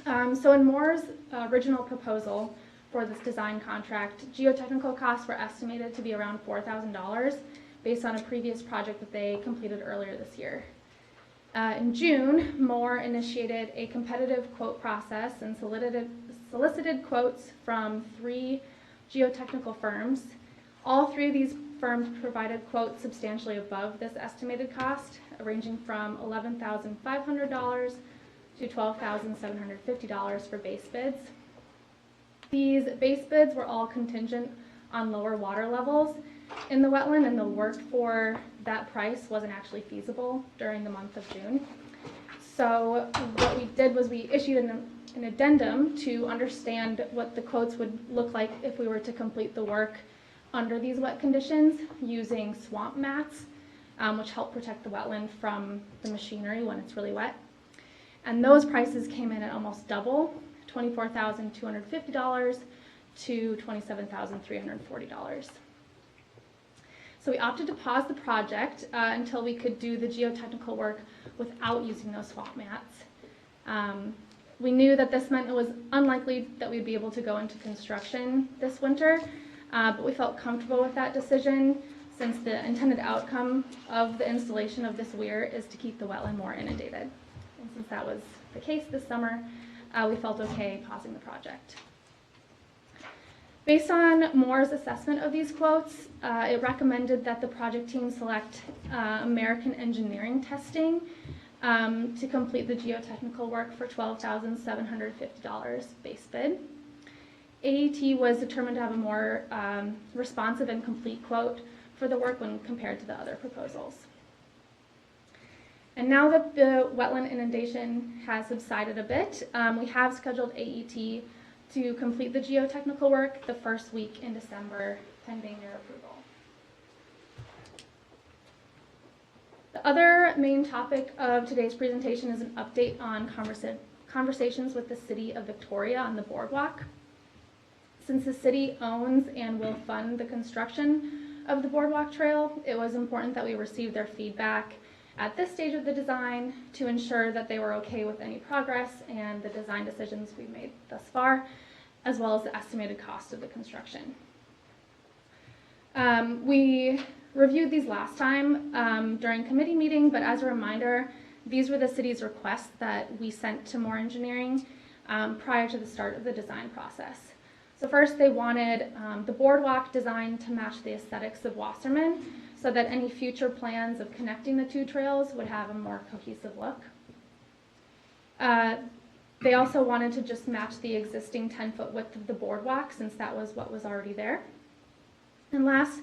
So in Moore's original proposal for this design contract, geotechnical costs were estimated to be around $4,000 based on a previous project that they completed earlier this year. In June, Moore initiated a competitive quote process and solicited quotes from 3 geotechnical firms. All 3 of these firms provided quotes substantially above this estimated cost, ranging from $11,500 to $12,750 for base bids. These base bids were all contingent on lower water levels in the wetland, and the work for that price wasn't actually feasible during the month of June. So what we did was we issued an addendum to understand what the quotes would look like if we were to complete the work under these wet conditions using swamp mats, which help protect the wetland from the machinery when it's really wet. And those prices came in at almost double, $24,250 to $27,340. So we opted to pause the project until we could do the geotechnical work without using those swamp mats. We knew that this meant it was unlikely that we'd be able to go into construction this winter, but we felt comfortable with that decision since the intended outcome of the installation of this weir is to keep the wetland more inundated. And since that was the case this summer, we felt okay pausing the project. Based on Moore's assessment of these quotes, it recommended that the project team select American Engineering Testing to complete the geotechnical work for $12,750 base bid. AET was determined to have a more responsive and complete quote for the work when compared to the other proposals. And now that the wetland inundation has subsided a bit, we have scheduled AET to complete the geotechnical work the first week in December, pending their approval. The other main topic of today's presentation is an update on conversations with the City of Victoria on the boardwalk. Since the city owns and will fund the construction of the boardwalk trail, it was important that we receive their feedback at this stage of the design to ensure that they were okay with any progress and the design decisions we've made thus far, as well as the estimated cost of the construction. We reviewed these last time during committee meeting, but as a reminder, these were the city's requests that we sent to Moore Engineering prior to the start of the design process. So first they wanted the boardwalk design to match the aesthetics of Wasserman so that any future plans of connecting the 2 trails would have a more cohesive look. They also wanted to just match the existing 10-foot width of the boardwalk since that was what was already there. And last,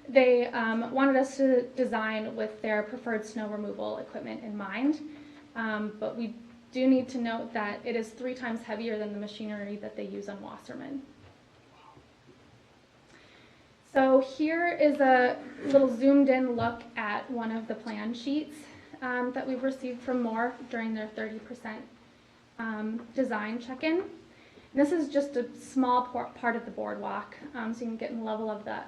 they wanted us to design with their preferred snow removal equipment in mind, but we do need to note that it is 3 times heavier than the machinery that they use on Wasserman. So here is a little zoomed in look at one of the plan sheets that we've received from Moore during their 30% design check-in. This is just a small part of the boardwalk, so you can get in the level of the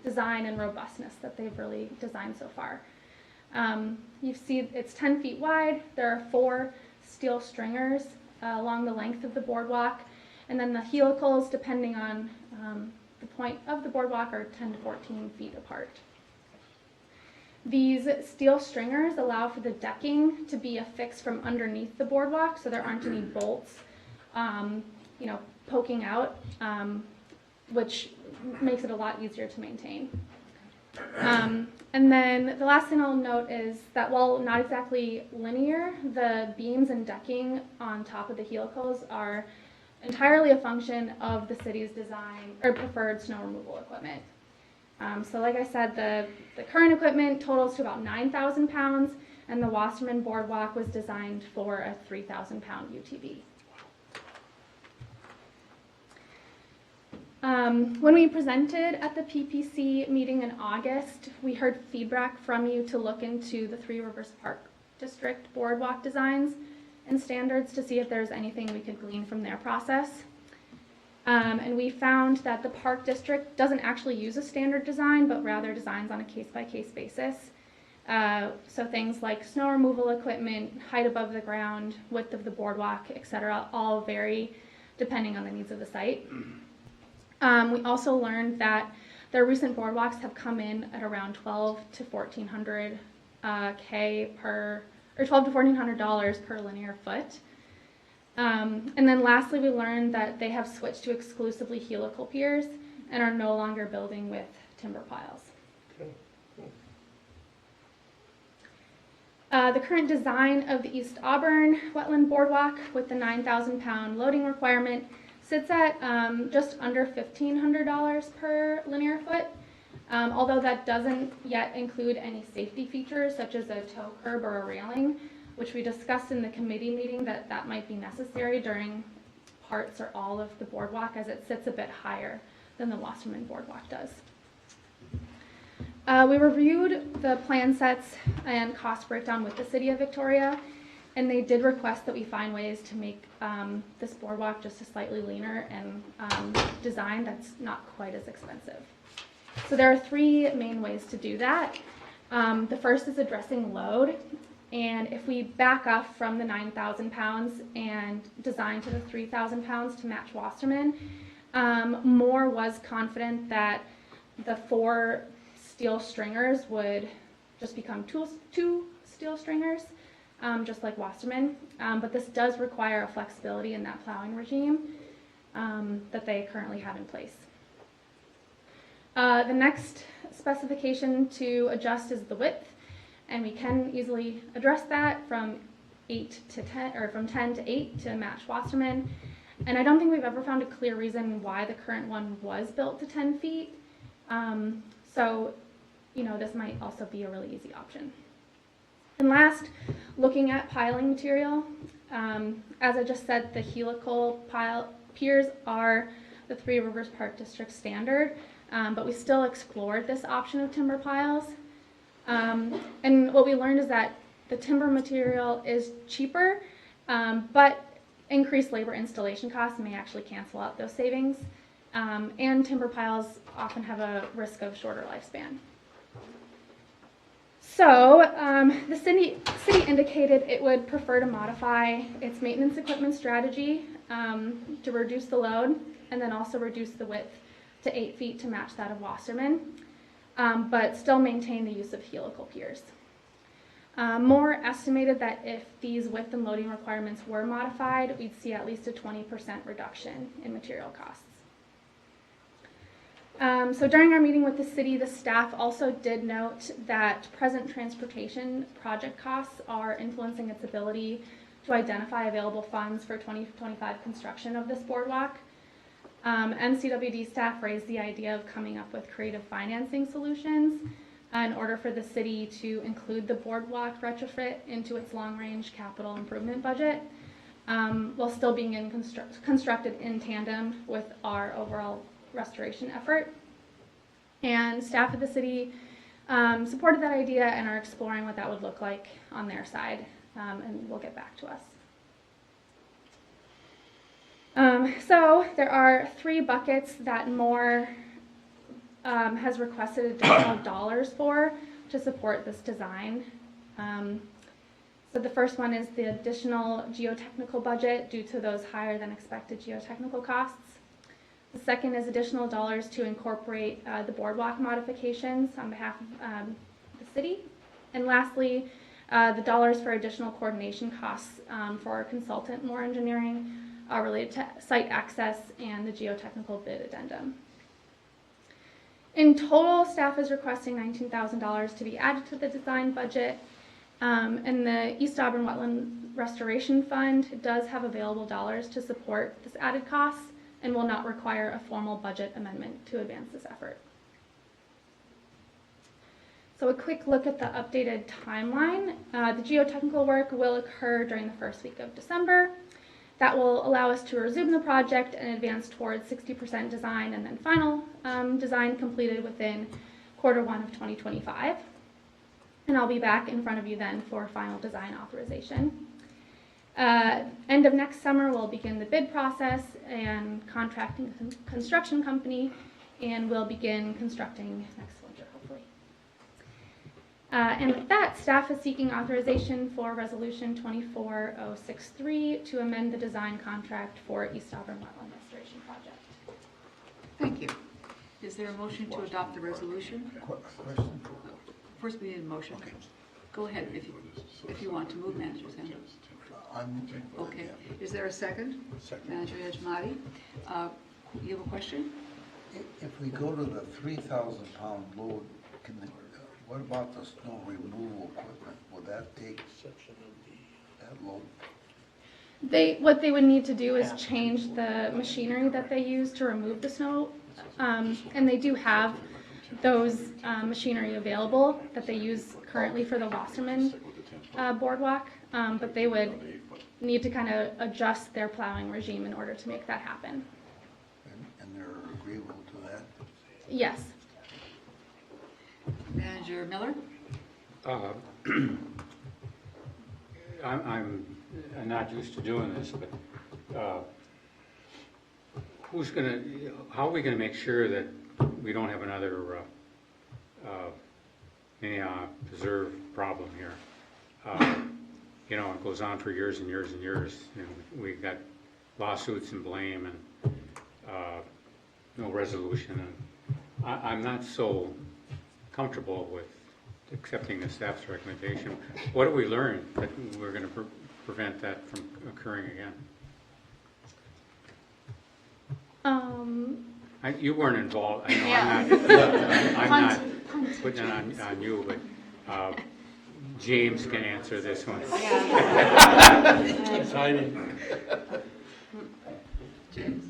design and robustness that they've really designed so far. You see it's 10 feet wide. There are 4 steel stringers along the length of the boardwalk, and then the helicals, depending on the point of the boardwalk, are 10 to 14 feet apart. These steel stringers allow for the decking to be affixed from underneath the boardwalk, so there aren't any bolts, poking out, which makes it a lot easier to maintain. And then the last thing I'll note is that while not exactly linear, the beams and decking on top of the helicals are entirely a function of the city's design or preferred snow removal equipment. So like I said, the current equipment totals to about 9,000 pounds, and the Wasserman Boardwalk was designed for a 3,000 pound UTV. When we presented at the PPC meeting in August, we heard feedback from you to look into the Three Rivers Park District boardwalk designs and standards to see if there's anything we could glean from their process. And we found that the Park District doesn't actually use a standard design, but rather designs on a case-by-case basis. So things like snow removal equipment, height above the ground, width of the boardwalk, etc., all vary depending on the needs of the site. We also learned that their recent boardwalks have come in at around $1,200 to $1,400 per linear foot. And then lastly, we learned that they have switched to exclusively helical piers and are no longer building with timber piles. The current design of the East Auburn Wetland Boardwalk with the 9,000 pound loading requirement sits at just under $1,500 per linear foot, although that doesn't yet include any safety features such as a tow curb or a railing, which we discussed in the committee meeting that might be necessary during parts or all of the boardwalk, as it sits a bit higher than the Wasserman Boardwalk does. We reviewed the plan sets and cost breakdown with the City of Victoria, and they did request that we find ways to make this boardwalk just a slightly leaner and design that's not quite as expensive. So there are 3 main ways to do that. The first is addressing load. And if we back up from the 9,000 pounds and design to the 3,000 pounds to match Wasserman, Moore was confident that the 4 steel stringers would just become 2 steel stringers, just like Wasserman. But this does require a flexibility in that plowing regime that they currently have in place. The next specification to adjust is the width. And we can easily address that from 8 to 10, or from 10 to 8 to match Wasserman. And I don't think we've ever found a clear reason why the current one was built to 10 feet. So, this might also be a really easy option. And last, looking at piling material. As I just said, the helical piers are the Three Rivers Park District standard, but we still explored this option of timber piles. And what we learned is that the timber material is cheaper, but increased labor installation costs may actually cancel out those savings. And timber piles often have a risk of shorter lifespan. So the city indicated it would prefer to modify its maintenance equipment strategy to reduce the load and then also reduce the width to 8 feet to match that of Wasserman. But still maintain the use of helical piers. Moore estimated that if these width and loading requirements were modified, we'd see at least a 20% reduction in material costs. So during our meeting with the city, the staff also did note that present transportation project costs are influencing its ability to identify available funds for 2025 construction of this boardwalk. NCWD staff raised the idea of coming up with creative financing solutions in order for the city to include the boardwalk retrofit into its long-range capital improvement budget, while still being constructed in tandem with our overall restoration effort. And staff at the city supported that idea and are exploring what that would look like on their side, and will get back to us. So there are 3 buckets that Moore has requested additional dollars for to support this design. So the first one is the additional geotechnical budget due to those higher than expected geotechnical costs. The second is additional dollars to incorporate the boardwalk modifications on behalf of the city. And lastly, the dollars for additional coordination costs for our consultant, Moore Engineering, related to site access and the geotechnical bid addendum. In total, staff is requesting $19,000 to be added to the design budget. And the East Auburn Wetland Restoration Fund does have available dollars to support this added cost and will not require a formal budget amendment to advance this effort. So a quick look at the updated timeline. The geotechnical work will occur during the first week of December. That will allow us to resume the project and advance towards 60% design and then final design completed within Q1 of 2025. And I'll be back in front of you then for final design authorization. End of next summer, we'll begin the bid process and contracting a construction company, and we'll begin constructing next winter, hopefully. And with that, staff is seeking authorization for Resolution 24063 to amend the design contract for East Auburn Wetland Restoration Project. Thank you. Is there a motion to adopt the resolution? Question? First, we need a motion. Go ahead if you want to move, Manager Sanders. Okay. Is there a second? Manager Yajmati. You have a question? If we go to the 3,000-pound load, what about the snow removal equipment? Will that take that load? What they would need to do is change the machinery that they use to remove the snow, and they do have those machinery available that they use currently for the Wasserman boardwalk, but they would need to kind of adjust their plowing regime in order to make that happen. And they're agreeable to that? Yes. Manager Miller? I'm not used to doing this, but how are we gonna make sure that we don't have another preserve problem here? You know, it goes on for years and years and years, and we got lawsuits and blame and no resolution. And I'm not so comfortable with accepting the staff's recommendation. What have we learned that we're going to prevent that from occurring again? You weren't involved. I know. Yeah. I'm not putting it on you, but James can answer this one. James?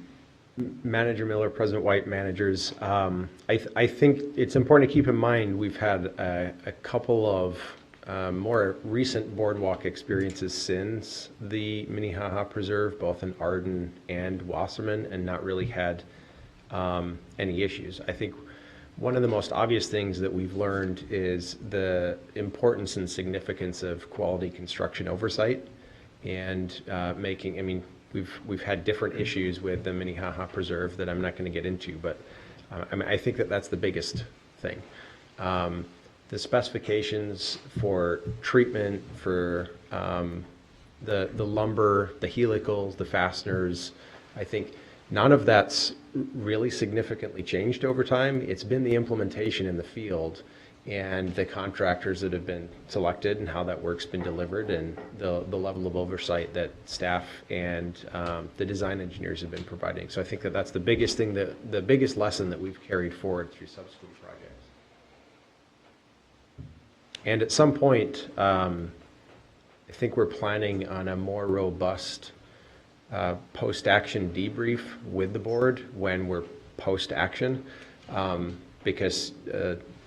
Manager Miller, President White, managers. I think it's important to keep in mind we've had a couple of more recent boardwalk experiences since the Minnehaha Preserve, both in Arden and Wasserman, and not really had any issues. I think one of the most obvious things that we've learned is the importance and significance of quality construction oversight and we've had different issues with the Minnehaha Preserve that I'm not going to get into, but I think that's the biggest thing. The specifications for treatment, for the lumber, the helicals, the fasteners, I think none of that's really significantly changed over time. It's been the implementation in the field and the contractors that have been selected and how that work's been delivered and the level of oversight that staff and the design engineers have been providing. So I think that's the biggest thing, the biggest lesson that we've carried forward through subsequent projects. And at some point, I think we're planning on a more robust post-action debrief with the board when we're post-action, because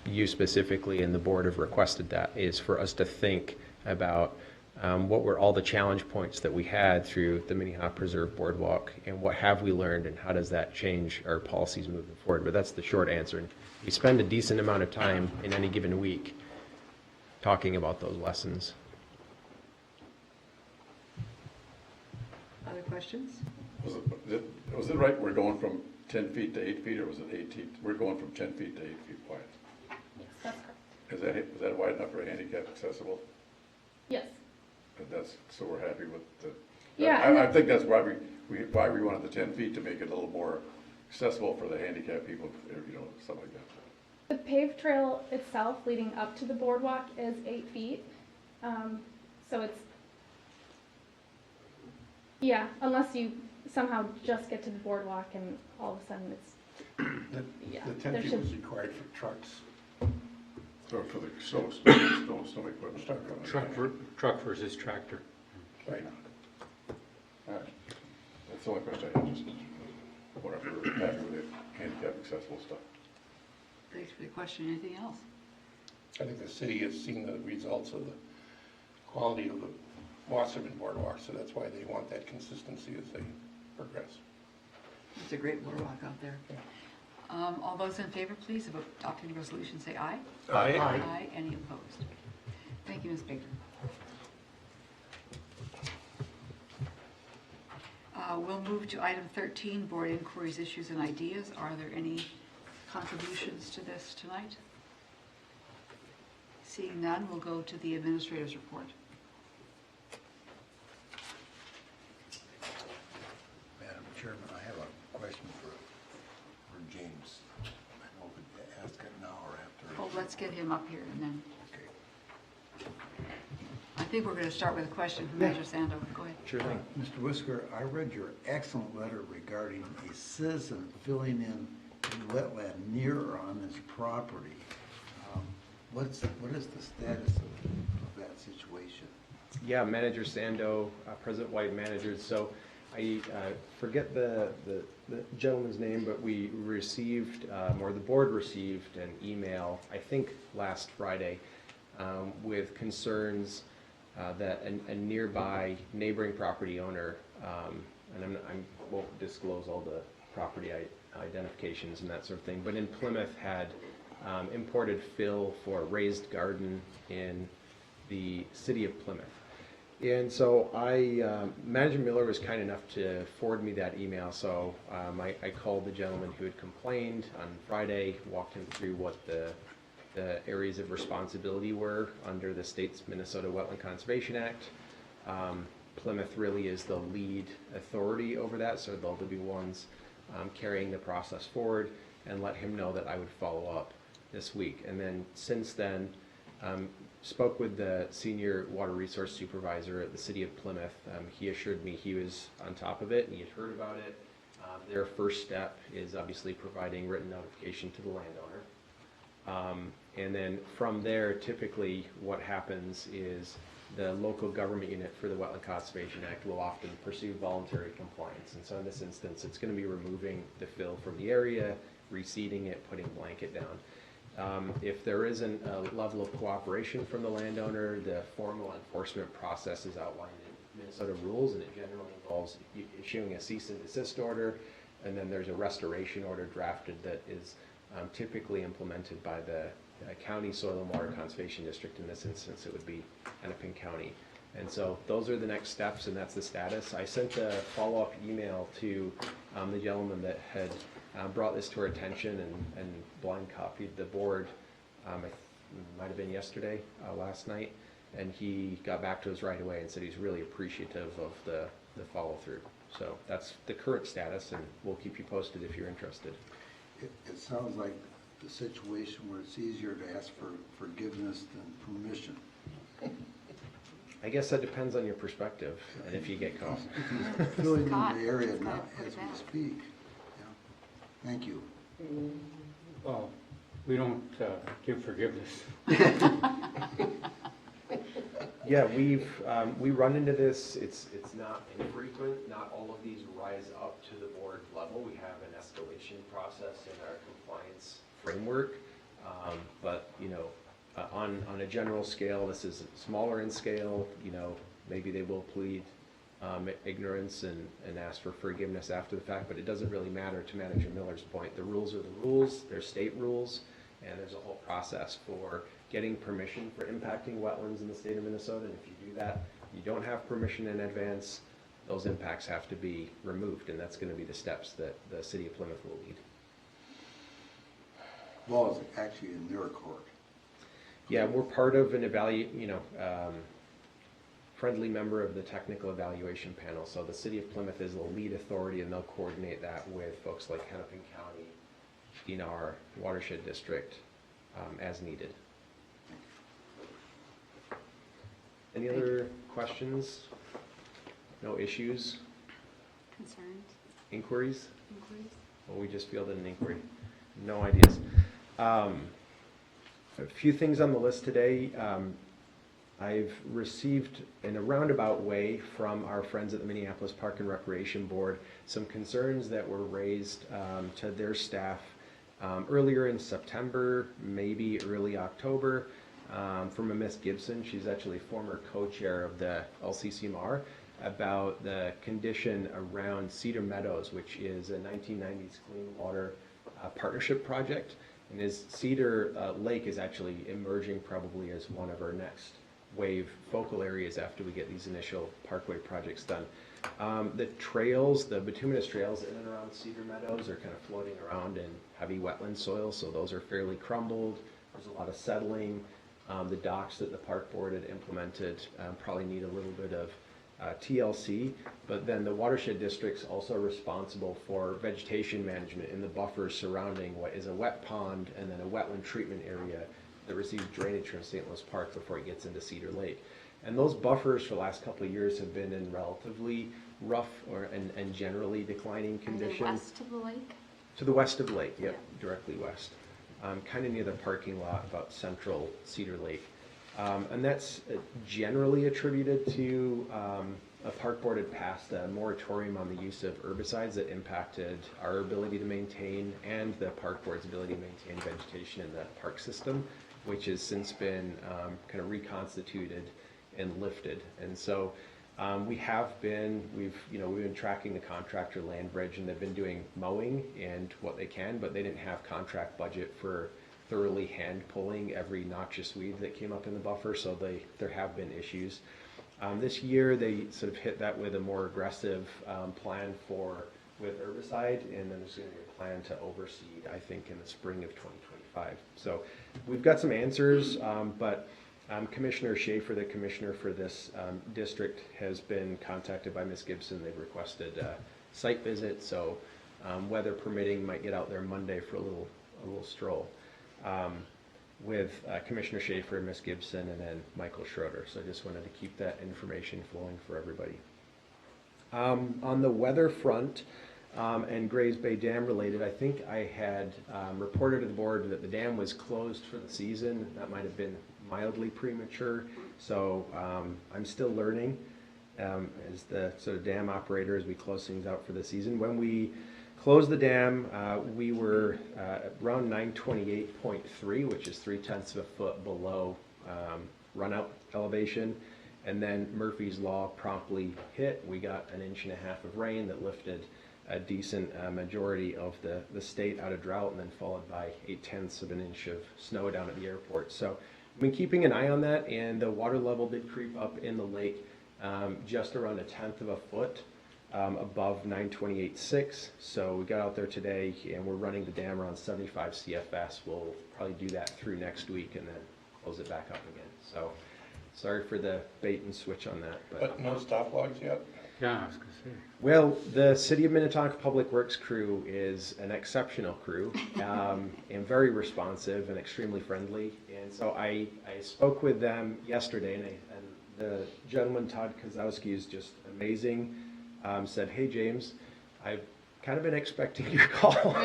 you specifically and the board have requested that, is for us to think about what were all the challenge points that we had through the Minnehaha Preserve Boardwalk and what have we learned and how does that change our policies moving forward. But that's the short answer. And we spend a decent amount of time in any given week talking about those lessons. Other questions? Was it right, we're going from 10 feet to 8 feet, or was it 8 feet? We're going from 10 feet to 8 feet wide. Yes, that's correct. Is that wide enough for handicap accessible? Yes. So we're happy with the. Yeah, I and think that's why we wanted the 10 feet, to make it a little more accessible for the handicapped people, stuff like that. The paved trail itself leading up to the boardwalk is 8 feet. So it's, yeah, unless you somehow just get to the boardwalk and all of a sudden it's, yeah. The 10 there feet should- was required for trucks. So for the snow equipment. Truck versus tractor. Right. All right. That's the only question I had, just whatever, happy with the handicap accessible stuff. Thanks for the question. Anything else? I think the city has seen the results of the quality of the Wasserman Boardwalk, so that's why they want that consistency as they progress. It's a great boardwalk out there. All those in favor, please, of adopting the resolution, say aye. Aye. Aye. Any opposed? Thank you, Ms. Baker. We'll move to item 13, board inquiries, issues, and ideas. Are there any contributions to this tonight? Seeing none, we'll go to the administrator's report. Madam Chairman, I have a question for James. I don't know if we can ask it now or after. Well, let's get him up here and then, Okay. I think we're going to start with a question from Manager Sando. Go ahead. Sure thing. Mr. Whisker, I read your excellent letter regarding a citizen filling in a wetland near or on his property. What is the status of that situation? Yeah, Manager Sando, President White managers. So I forget the gentleman's name, but we received, or the board received an email, I think last Friday, with concerns that a nearby neighboring property owner, and I won't disclose all the property identifications and that sort of thing, but in Plymouth had imported fill for a raised garden in the city of Plymouth. And so Manager Miller was kind enough to forward me that email, so I called the gentleman who had complained on Friday, walked him through what the areas of responsibility were under the state's Minnesota Wetland Conservation Act. Plymouth really is the lead authority over that, so they'll be ones carrying the process forward, and let him know that I would follow up this week. And then since then, spoke with the senior water resource supervisor at the city of Plymouth. He assured me he was on top of it and he had heard about it. Their first step is obviously providing written notification to the landowner. And then from there, typically what happens is the local government unit for the Wetland Conservation Act will often pursue voluntary compliance. And so in this instance, it's going to be removing the fill from the area, reseeding it, putting blanket down. If there isn't a level of cooperation from the landowner, the formal enforcement process is outlined in Minnesota rules, and it generally involves issuing a cease and desist order, and then there's a restoration order drafted that is typically implemented by the County Soil and Water Conservation District. In this instance, it would be Hennepin County. And so those are the next steps, and that's the status. I sent a follow-up email to the gentleman that had brought this to our attention and blind copied the board. It might have been yesterday, last night, and he got back to us right away and said he's really appreciative of the follow-through. So that's the current status, and we'll keep you posted if you're interested. It sounds like the situation where it's easier to ask for forgiveness than permission. I guess that depends on your perspective and if you get caught. Filling in Scott, the area Scott, now put it as we back. speak. Yeah. Thank you. Well, we don't give forgiveness. Yeah, we run into this. It's not infrequent. Not all of these rise up to the board level. We have an escalation process in our compliance framework, but on a general scale, this is smaller in scale. Maybe they will plead ignorance and ask for forgiveness after the fact, but it doesn't really matter. To Manager Miller's point, the rules are the rules. They're state rules, and there's a whole process for getting permission for impacting wetlands in the state of Minnesota. And if you do that, you don't have permission in advance, those impacts have to be removed, and that's going to be the steps that the city of Plymouth will lead. Well, it's actually in their court. Yeah, we're part of an friendly member of the technical evaluation panel. So the city of Plymouth is the lead authority, and they'll coordinate that with folks like Hennepin County, DNR, Watershed District, as needed. Any other questions? No issues? Concerns, Inquiries? inquiries? Well, we just fielded an inquiry. No ideas. A few things on the list today. I've received in a roundabout way from our friends at the Minneapolis Park and Recreation Board some concerns that were raised to their staff earlier in September, maybe early October, from a Miss Gibson. She's actually former co-chair of the LCCMR, about the condition around Cedar Meadows, which is a 1990s clean water partnership project. And as Cedar Lake is actually emerging probably as one of our next wave focal areas after we get these initial parkway projects done. The trails, the bituminous trails in and around Cedar Meadows are kind of floating around in heavy wetland soil, so those are fairly crumbled. There's a lot of settling. The docks that the park board had implemented probably need a little bit of TLC, but then the watershed district's also responsible for vegetation management in the buffers surrounding what is a wet pond and then a wetland treatment area that receives drainage from St. Louis Park before it gets into Cedar Lake. And those buffers for the last couple of years have been in relatively rough and generally declining condition. Are they west of the lake? To the west of the lake, yep, directly west. Kind of near the parking lot about central Cedar Lake. And that's generally attributed to a park board had passed a moratorium on the use of herbicides that impacted our ability to maintain and the park board's ability to maintain vegetation in the park system, which has since been kind of reconstituted and lifted. And so we've been tracking the contractor Landbridge, and they've been doing mowing and what they can, but they didn't have contract budget for thoroughly hand pulling every noxious weed that came up in the buffer, so there have been issues. This year they sort of hit that with a more aggressive plan with herbicide, and then there's going to be a plan to overseed, I think, in the spring of 2025. So we've got some answers, but Commissioner Schaefer, the commissioner for this district, has been contacted by Ms. Gibson. They've requested a site visit, so weather permitting, might get out there Monday for a little stroll. With Commissioner Schaefer, Ms. Gibson, and then Michael Schroeder. So I just wanted to keep that information flowing for everybody. On the weather front, and Grays Bay Dam related, I think I had reported to the board that the dam was closed for the season. That might have been mildly premature, so I'm still learning as the sort of dam operator as we close things out for the season. When we closed the dam, we were around 928.3, which is 0.3 of a foot below run-out elevation. And then Murphy's Law promptly hit. We got 1.5 inches of rain that lifted a decent majority of the state out of drought, and then followed by 0.8 of an inch of snow down at the airport. So I've been keeping an eye on that, and the water level did creep up in the lake just around 1/10 of a foot. Above 928.6, so we got out there today and we're running the dam around 75 CFS. We'll probably do that through next week and then close it back up again. So sorry for the bait and switch on that. But no stop logs yet? Yeah, I was gonna say. Well, the City of Minnetonka Public Works crew is an exceptional crew and very responsive and extremely friendly. And so I spoke with them yesterday, and the gentleman, Todd Kozowski, is just amazing. Said, hey James, I've kind of been expecting your call.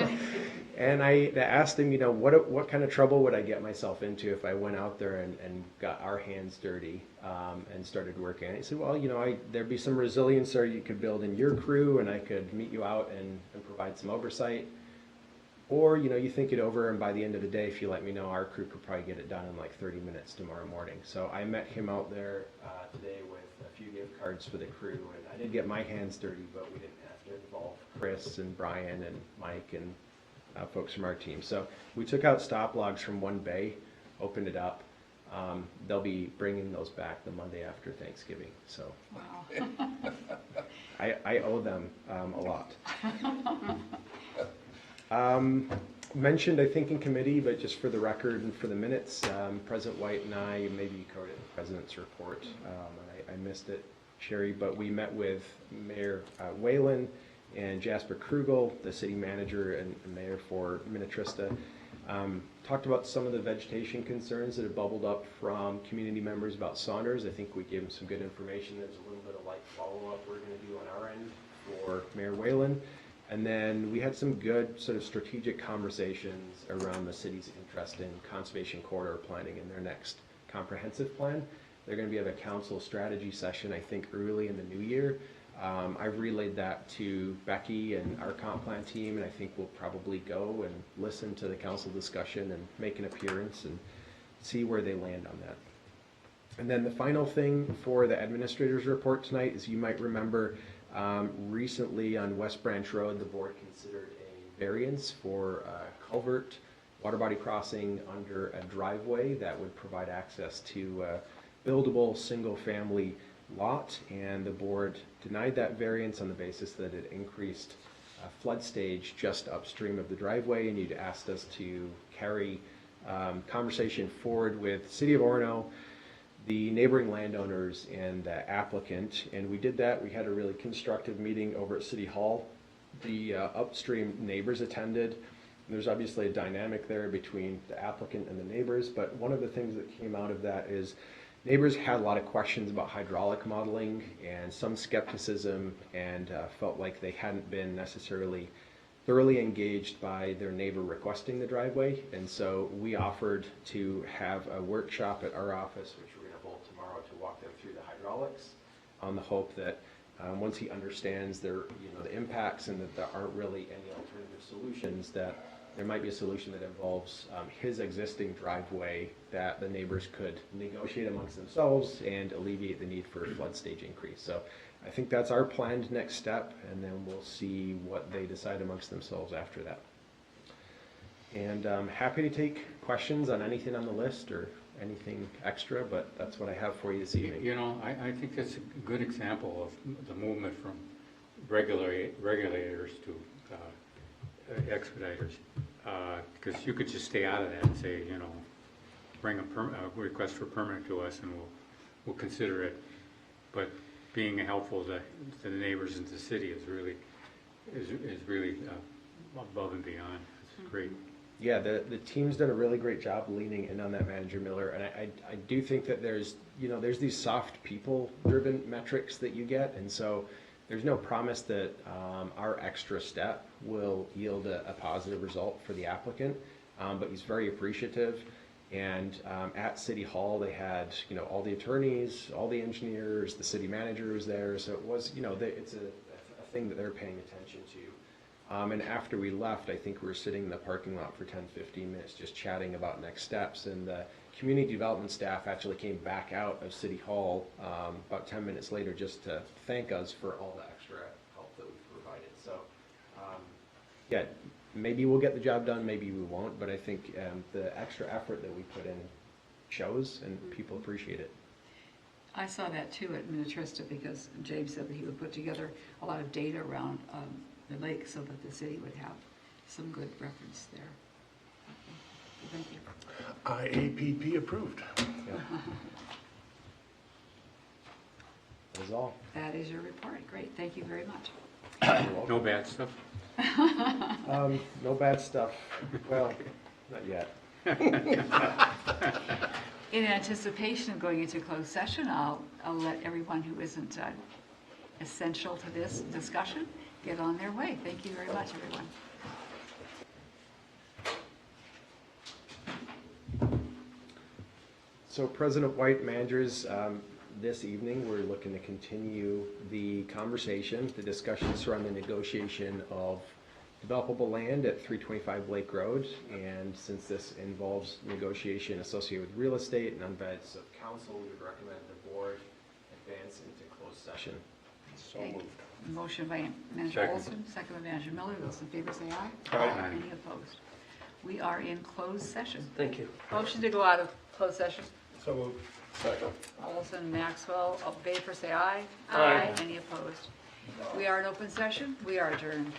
And I asked him, what kind of trouble would I get myself into if I went out there and got our hands dirty and started working? And he said, well, there'd be some resilience there you could build in your crew, and I could meet you out and provide some oversight. Or, you think it over, and by the end of the day, if you let me know, our crew could probably get it done in like 30 minutes tomorrow morning. So I met him out there today with a few gift cards for the crew, and I did get my hands dirty, but we didn't have to involve Chris and Brian and Mike and folks from our team. So we took out stop logs from one bay, opened it up, They'll be bringing those back the Monday after Thanksgiving, so Wow. I owe them a lot. Mentioned, I think, in committee, but just for the record and for the minutes, President White and I, maybe you covered it in the President's report, and I missed it, Sherry, but we met with Mayor Whalen and Jasper Krugel, the city manager and mayor for Minnetrista. Talked about some of the vegetation concerns that have bubbled up from community members about Saunders. I think we gave them some good information. There's a little bit of light follow-up we're going to do on our end for Mayor Whalen. And then we had some good sort of strategic conversations around the city's interest in conservation corridor planning in their next comprehensive plan. They're going to have a council strategy session, I think, early in the new year. I've relayed that to Becky and our comp plan team, and I think we'll probably go and listen to the council discussion and make an appearance and see where they land on that. And then the final thing for the administrator's report tonight is, you might remember, recently on West Branch Road, the board considered a variance for a culvert water body crossing under a driveway that would provide access to a buildable single-family lot, and the board denied that variance on the basis that it increased flood stage just upstream of the driveway, and you'd asked us to carry conversation forward with City of Orono, the neighboring landowners, and the applicant, and we did that. We had a really constructive meeting over at City Hall. The upstream neighbors attended. There's obviously a dynamic there between the applicant and the neighbors, but one of the things that came out of that is neighbors had a lot of questions about hydraulic modeling and some skepticism, and felt like they hadn't been necessarily thoroughly engaged by their neighbor requesting the driveway. And so we offered to have a workshop at our office, which we're going to hold tomorrow, to walk them through the hydraulics, on the hope that once he understands the impacts and that there aren't really any alternative solutions, that there might be a solution that involves his existing driveway that the neighbors could negotiate amongst themselves and alleviate the need for a flood stage increase. So I think that's our planned next step, and then we'll see what they decide amongst themselves after that. And I'm happy to take questions on anything on the list or anything extra, but that's what I have for you this evening. You know, I think that's a good example of the movement from regulators to expediters, because you could just stay out of that and say, you know, bring a request for permit to us and we'll consider it. But being helpful to the neighbors and the city is really above and beyond. It's great. Yeah, the team's done a really great job leaning in on that, Manager Miller, and I do think that there's these soft people-driven metrics that you get, and so there's no promise that our extra step will yield a positive result for the applicant, but he's very appreciative. And at City Hall, they had all the attorneys, all the engineers, the city manager was there, so it was it's a thing that they're paying attention to. And after we left, I think we were sitting in the parking lot for 10-15 minutes just chatting about next steps, and the community development staff actually came back out of City Hall about 10 minutes later just to thank us for all the extra help that we've provided. So yeah, maybe we'll get the job done, maybe we won't, but I think the extra effort that we put in shows, and people appreciate it. I saw that too at Minnetrista, because James said that he would put together a lot of data around the lake so that the city would have some good reference there. Okay. Thank you. IAPP approved. Yeah. That is all. That is your report. Great. Thank you very much. No bad stuff? No bad stuff. Well, not yet. In anticipation of going into closed session, I'll let everyone who isn't essential to this discussion get on their way. Thank you very much, everyone. So President White, managers, this evening we're looking to continue the conversation, the discussions around the negotiation of developable land at 325 Lake Road. And since this involves negotiation associated with real estate and unvets of council, we would recommend the board advance into closed session. So moved. Motion by Manager Second. Olson, second by Manager Miller. Those in favor say aye. Aye. Any opposed? We are in closed session. Thank you. Motion to go out of closed session. So moved. Second. Olson, Maxwell, all in favor, say aye. Aye. Any opposed? We are in open session. We are adjourned.